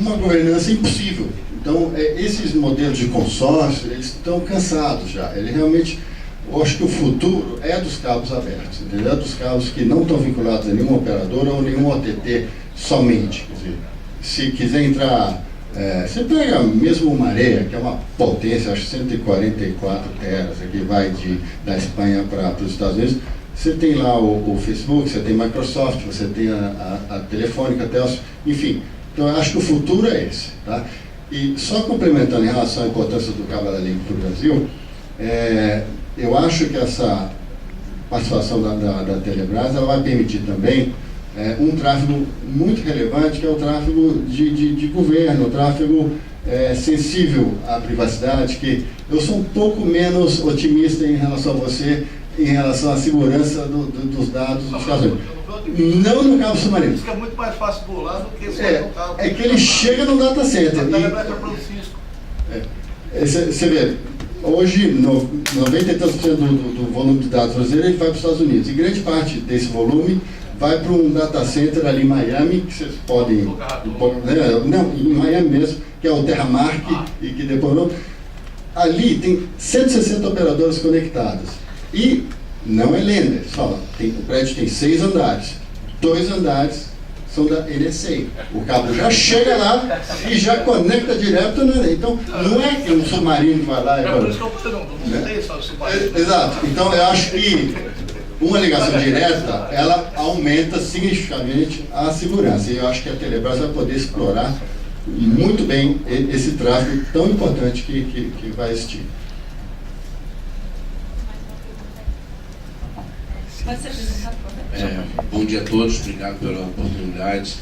[SPEAKER 4] uma governança impossível. Então, esses modelos de consórcio, eles estão cansados já. Ele realmente, eu acho que o futuro é dos cabos abertos, entendeu? Dos cabos que não estão vinculados a nenhuma operadora ou nenhum OTT somente. Quer dizer, se quiser entrar, você pega mesmo o Marea, que é uma potência, acho 144 teras, que vai da Espanha para os Estados Unidos. Você tem lá o Facebook, você tem Microsoft, você tem a Telefônica, a Telso, enfim. Então, eu acho que o futuro é esse, tá? E só complementando em relação à importância do cabo Link para o Brasil, eu acho que essa participação da Telebrás ela vai permitir também um tráfego muito relevante, que é o tráfego de governo, o tráfego sensível à privacidade, que eu sou um pouco menos otimista em relação a você, em relação à segurança dos dados dos Estados Unidos. Não no cabo submarino.
[SPEAKER 6] Isso que é muito mais fácil burlar do que só no cabo.
[SPEAKER 4] É que ele chega no data center. Você vê, hoje 90 e tantos % do volume de dados brasileiro ele vai para os Estados Unidos. E grande parte desse volume vai para um data center ali em Miami, que vocês podem. Não, em Miami mesmo, que é o Terramark, e que depois. Ali tem 160 operadoras conectadas. E não é lenda, eles falam, o prédio tem 6 andares, 2 andares são da NSA. O cabo já chega lá e já conecta direto, né? Então não é que um submarino vai lá e vai. Não tem só submarino. Exato. Então eu acho que uma ligação direta, ela aumenta significativamente a segurança. E eu acho que a Telebrás vai poder explorar muito bem esse tráfego tão importante que vai existir.
[SPEAKER 2] Pode se apresentar, por favor.
[SPEAKER 9] Bom dia a todos, obrigado pela oportunidade.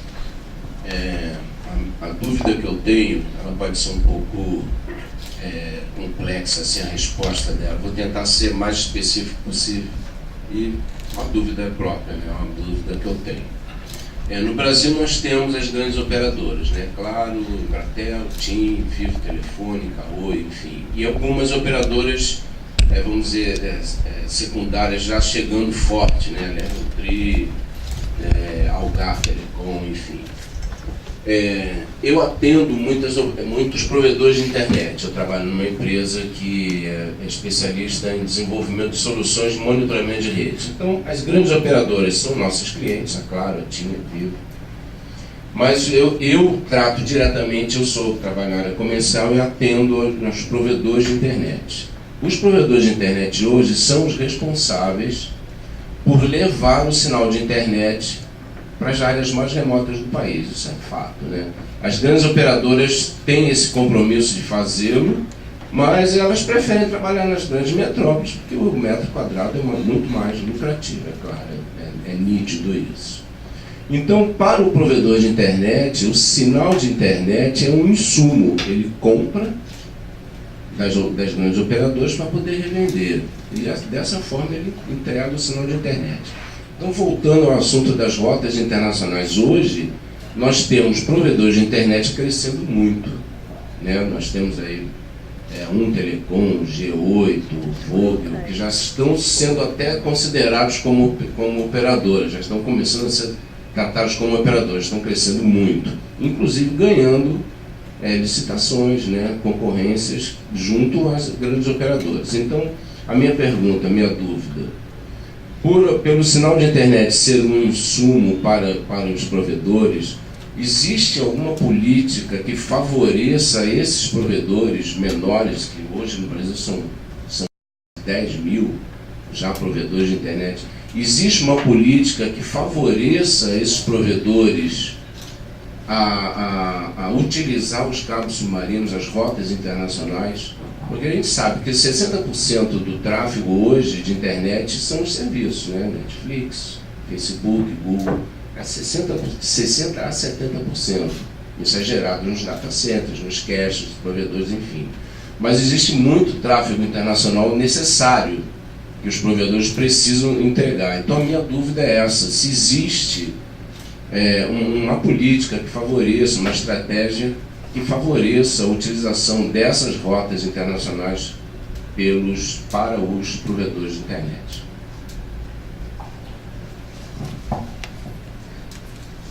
[SPEAKER 9] A dúvida que eu tenho, ela pode ser um pouco complexa, assim, a resposta dela. Vou tentar ser mais específico possível e uma dúvida própria, né? Uma dúvida que eu tenho. No Brasil nós temos as grandes operadoras, né? Claro, Embratel, TIM, Vivo, Telefônica, Oi, enfim. E algumas operadoras, vamos dizer, secundárias já chegando forte, né? Tri, Algar Telecom, enfim. Eu atendo muitos provedores de internet. Eu trabalho numa empresa que é especialista em desenvolvimento de soluções de monitoramento de redes. Então, as grandes operadoras são nossos clientes, é claro, a TIM, a Vivo. Mas eu trato diretamente, eu trabalho na área comercial e atendo os provedores de internet. Os provedores de internet hoje são os responsáveis por levar o sinal de internet para as áreas mais remotas do país, isso é fato, né? As grandes operadoras têm esse compromisso de fazê-lo, mas elas preferem trabalhar nas grandes metrópoles, porque o metro quadrado é muito mais lucrativo, é claro, é nítido isso. Então, para o provedor de internet, o sinal de internet é um insumo, ele compra das grandes operadoras para poder revender, e dessa forma ele entrega o sinal de internet. Então, voltando ao assunto das rotas internacionais, hoje nós temos provedores de internet crescendo muito, né? Nós temos aí Telecom, G8, Vogel, que já estão sendo até considerados como operadoras, já estão começando a ser tratados como operadoras, estão crescendo muito, inclusive ganhando licitações, né, concorrências junto às grandes operadoras. Então, a minha pergunta, a minha dúvida, pelo sinal de internet ser um insumo para os provedores, existe alguma política que favoreça esses provedores menores, que hoje no Brasil são 10 mil já provedores de internet? Existe uma política que favoreça esses provedores a utilizar os cabos submarinos, as rotas internacionais? Porque a gente sabe que 60% do tráfego hoje de internet são os serviços, né? Netflix, Facebook, Google, 60 a 70%. Isso é gerado nos data centers, nos caches, nos provedores, enfim. Mas existe muito tráfego internacional necessário que os provedores precisam entregar. Então a minha dúvida é essa, se existe uma política que favoreça, uma estratégia que favoreça a utilização dessas rotas internacionais para os provedores de internet.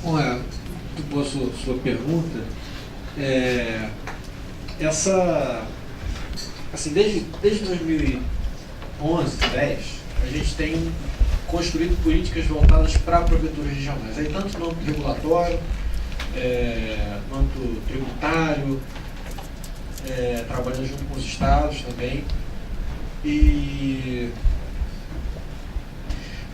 [SPEAKER 5] Bom, muito boa sua pergunta. Assim, desde 2011, 2010, a gente tem construído políticas voltadas para provedores regionais, aí tanto no âmbito regulatório, no âmbito tributário, trabalhando junto com os estados também.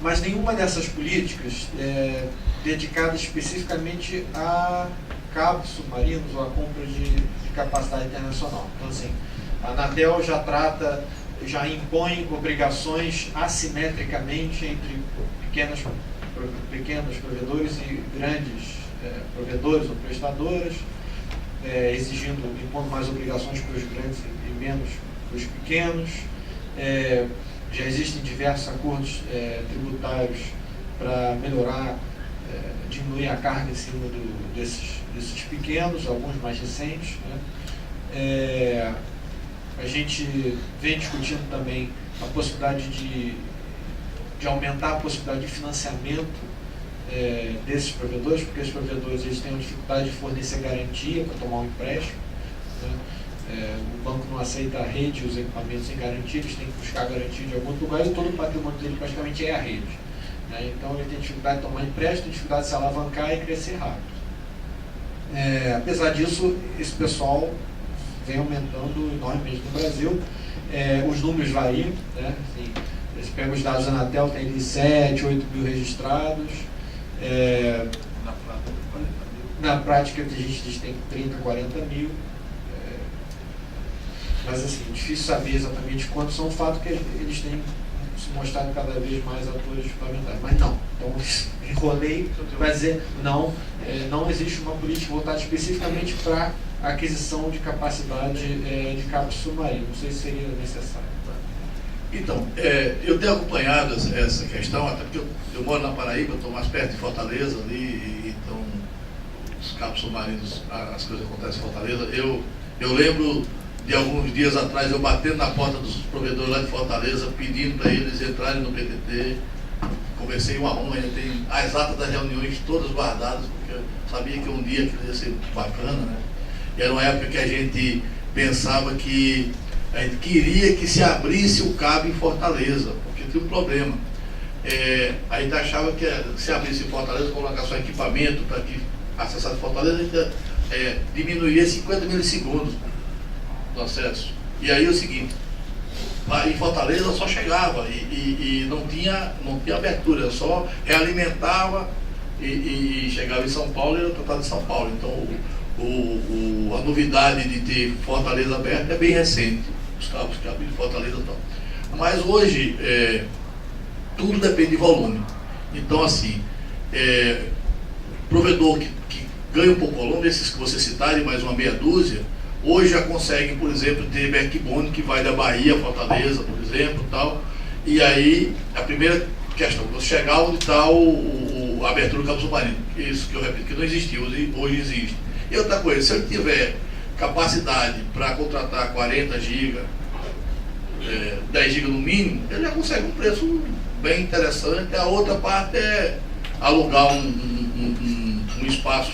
[SPEAKER 5] Mas nenhuma dessas políticas é dedicada especificamente a cabos submarinos ou a compra de capacidade internacional. Então, assim, a Anatel já impõe obrigações assimetricamente entre pequenos provedores e grandes provedores ou prestadoras, impondo mais obrigações para os grandes e menos para os pequenos. Já existem diversos acordos tributários para melhorar, diminuir a carga em cima desses pequenos, alguns mais recentes, né? A gente vem discutindo também a possibilidade de aumentar a possibilidade de financiamento desses provedores, porque os provedores eles têm uma dificuldade de fornecer garantia para tomar um empréstimo, né? O banco não aceita a rede, os equipamentos sem garantia, eles têm que buscar garantia de algum outro lugar e todo o patrimônio dele praticamente é a rede, né? Então ele tem dificuldade de tomar empréstimo, dificuldade de se alavancar e crescer rápido. Apesar disso, esse pessoal vem aumentando enormemente no Brasil. Os números variam, né? Assim, você pega os dados da Anatel, tem ali 7, 8 mil registrados. Na prática, a gente diz que tem 30, 40 mil. Mas, assim, difícil saber exatamente quantos são. O fato que eles têm se mostrado cada vez mais atores parlamentares. Mas não. Então, enrolei para dizer, não existe uma política voltada especificamente para a aquisição de capacidade de cabos submarinos. Não sei se seria necessário.
[SPEAKER 6] Então, eu tenho acompanhado essa questão, até porque eu moro na Paraíba, estou mais perto de Fortaleza ali, então os cabos submarinos, as coisas acontecem em Fortaleza. Eu lembro de alguns dias atrás eu batendo na porta dos provedores lá de Fortaleza, pedindo para eles entrarem no PTT. Conversei um a um, ainda tem as atas das reuniões todas guardadas, porque eu sabia que um dia aquilo ia ser bacana, né? E era uma época que a gente pensava que a gente queria que se abrisse o cabo em Fortaleza, porque tinha um problema. A gente achava que se abrisse em Fortaleza, colocar só equipamento para que acessasse Fortaleza, a gente diminuiria 50 milissegundos do acesso. E aí é o seguinte, em Fortaleza só chegava e não tinha abertura, só realimentava e chegava em São Paulo e era tratado em São Paulo. Então a novidade de ter Fortaleza aberta é bem recente, os cabos que abrem de Fortaleza e tal. Mas hoje tudo depende de volume. Então assim, provedor que ganha um pouco volume, esses que você citaram, mais uma meia dúzia, hoje já conseguem, por exemplo, ter backbone que vai da Bahia a Fortaleza, por exemplo, tal. E aí, a primeira questão, você chegar onde está a abertura do cabo submarino. Isso que eu repito, que não existia, hoje existe. E outra coisa, se eu tiver capacidade para contratar 40 GB, 10 GB no mínimo, ele já consegue um preço bem interessante. A outra parte é alugar um espaço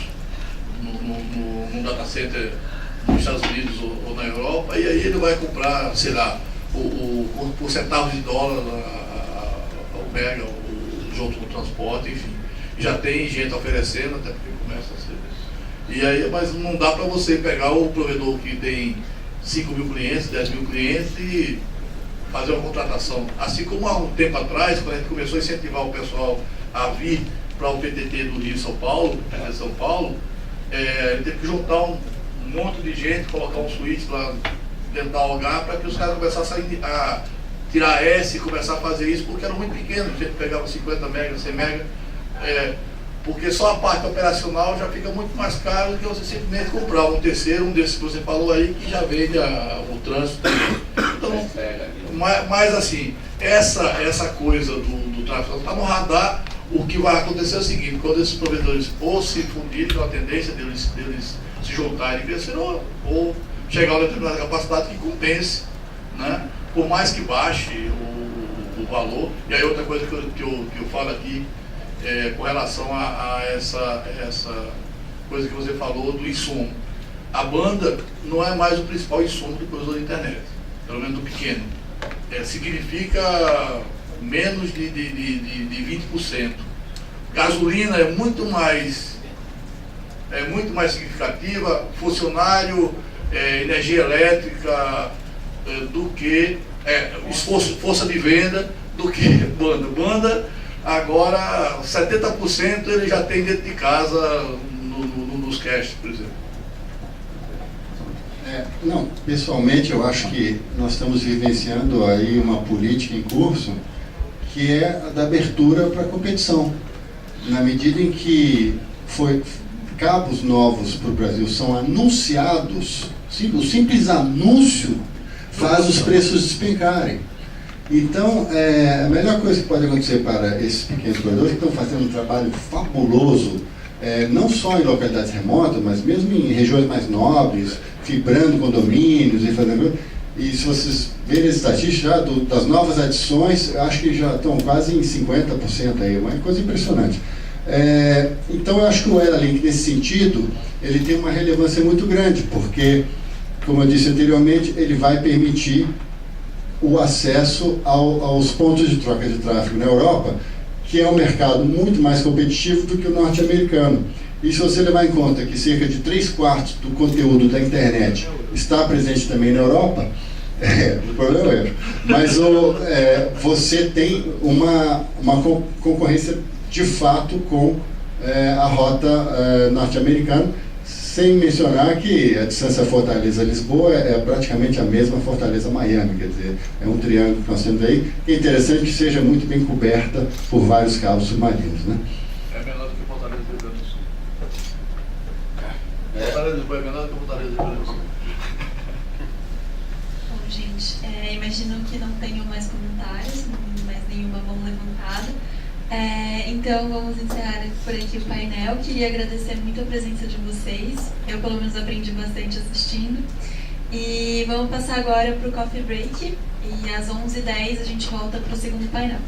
[SPEAKER 6] num data center nos Estados Unidos ou na Europa, e aí ele vai comprar, sei lá, por centavos de dólar o mega, junto com o transporte, enfim. Já tem gente oferecendo, até porque começa a ser. E aí, mas não dá para você pegar o provedor que tem 5 mil clientes, 10 mil clientes e fazer uma contratação. Assim como há um tempo atrás, quando a gente começou a incentivar o pessoal a vir para o PTT do Rio e São Paulo, ele teve que juntar um monte de gente, colocar um switch lá dentro da OH para que os caras começassem a tirar S e começar a fazer isso, porque era muito pequeno, a gente pegava 50 MB, 100 MB, porque só a parte operacional já fica muito mais caro do que você simplesmente comprar um terceiro, um desses que você falou aí, que já vende o trânsito. Então, mas assim, essa coisa do tráfego está no radar. O que vai acontecer é o seguinte: quando esses provedores ou se fundirem, com a tendência deles se juntarem e crescer, ou chegar a uma determinada capacidade que compense, né? Por mais que baixe o valor. E aí outra coisa que eu falo aqui, com relação a essa coisa que você falou do insumo. A banda não é mais o principal insumo do provedor de internet, pelo menos do pequeno. Significa menos de 20%. Gasolina é muito mais significativa, funcionário, energia elétrica, do que força de venda, do que banda. Banda, agora 70% ele já tem dentro de casa nos caches, por exemplo.
[SPEAKER 4] Não, pessoalmente eu acho que nós estamos vivenciando aí uma política em curso que é a da abertura para a competição. Na medida em que cabos novos para o Brasil são anunciados, o simples anúncio faz os preços despencarem. Então, a melhor coisa que pode acontecer para esses pequenos provedores que estão fazendo um trabalho fabuloso, não só em localidades remotas, mas mesmo em regiões mais nobres, fibrando condomínios e fazendo... E se vocês verem as estatísticas das novas adições, eu acho que já estão quase em 50% aí, uma coisa impressionante. Então eu acho que o Eralink, nesse sentido, ele tem uma relevância muito grande, porque, como eu disse anteriormente, ele vai permitir o acesso aos pontos de troca de tráfego na Europa, que é um mercado muito mais competitivo do que o norte-americano. E se você levar em conta que cerca de 3/4 do conteúdo da internet está presente também na Europa, o problema é mas você tem uma concorrência de fato com a rota norte-americana, sem mencionar que a distância Fortaleza-Lisboa é praticamente a mesma Fortaleza-Miami, quer dizer, é um triângulo que nós temos aí, que é interessante que seja muito bem coberta por vários cabos submarinos, né?
[SPEAKER 6] É menor do que Fortaleza do Rio Grande do Sul. Fortaleza de Lisboa é menor do que Fortaleza do Rio Grande do Sul.
[SPEAKER 2] Bom, gente, imagino que não tenham mais comentários, mais nenhuma mão levantada. Então vamos encerrar por aqui o painel. Queria agradecer muito a presença de vocês. Eu pelo menos aprendi bastante assistindo. E vamos passar agora para o coffee break. E às 11h10 a gente volta para o segundo painel.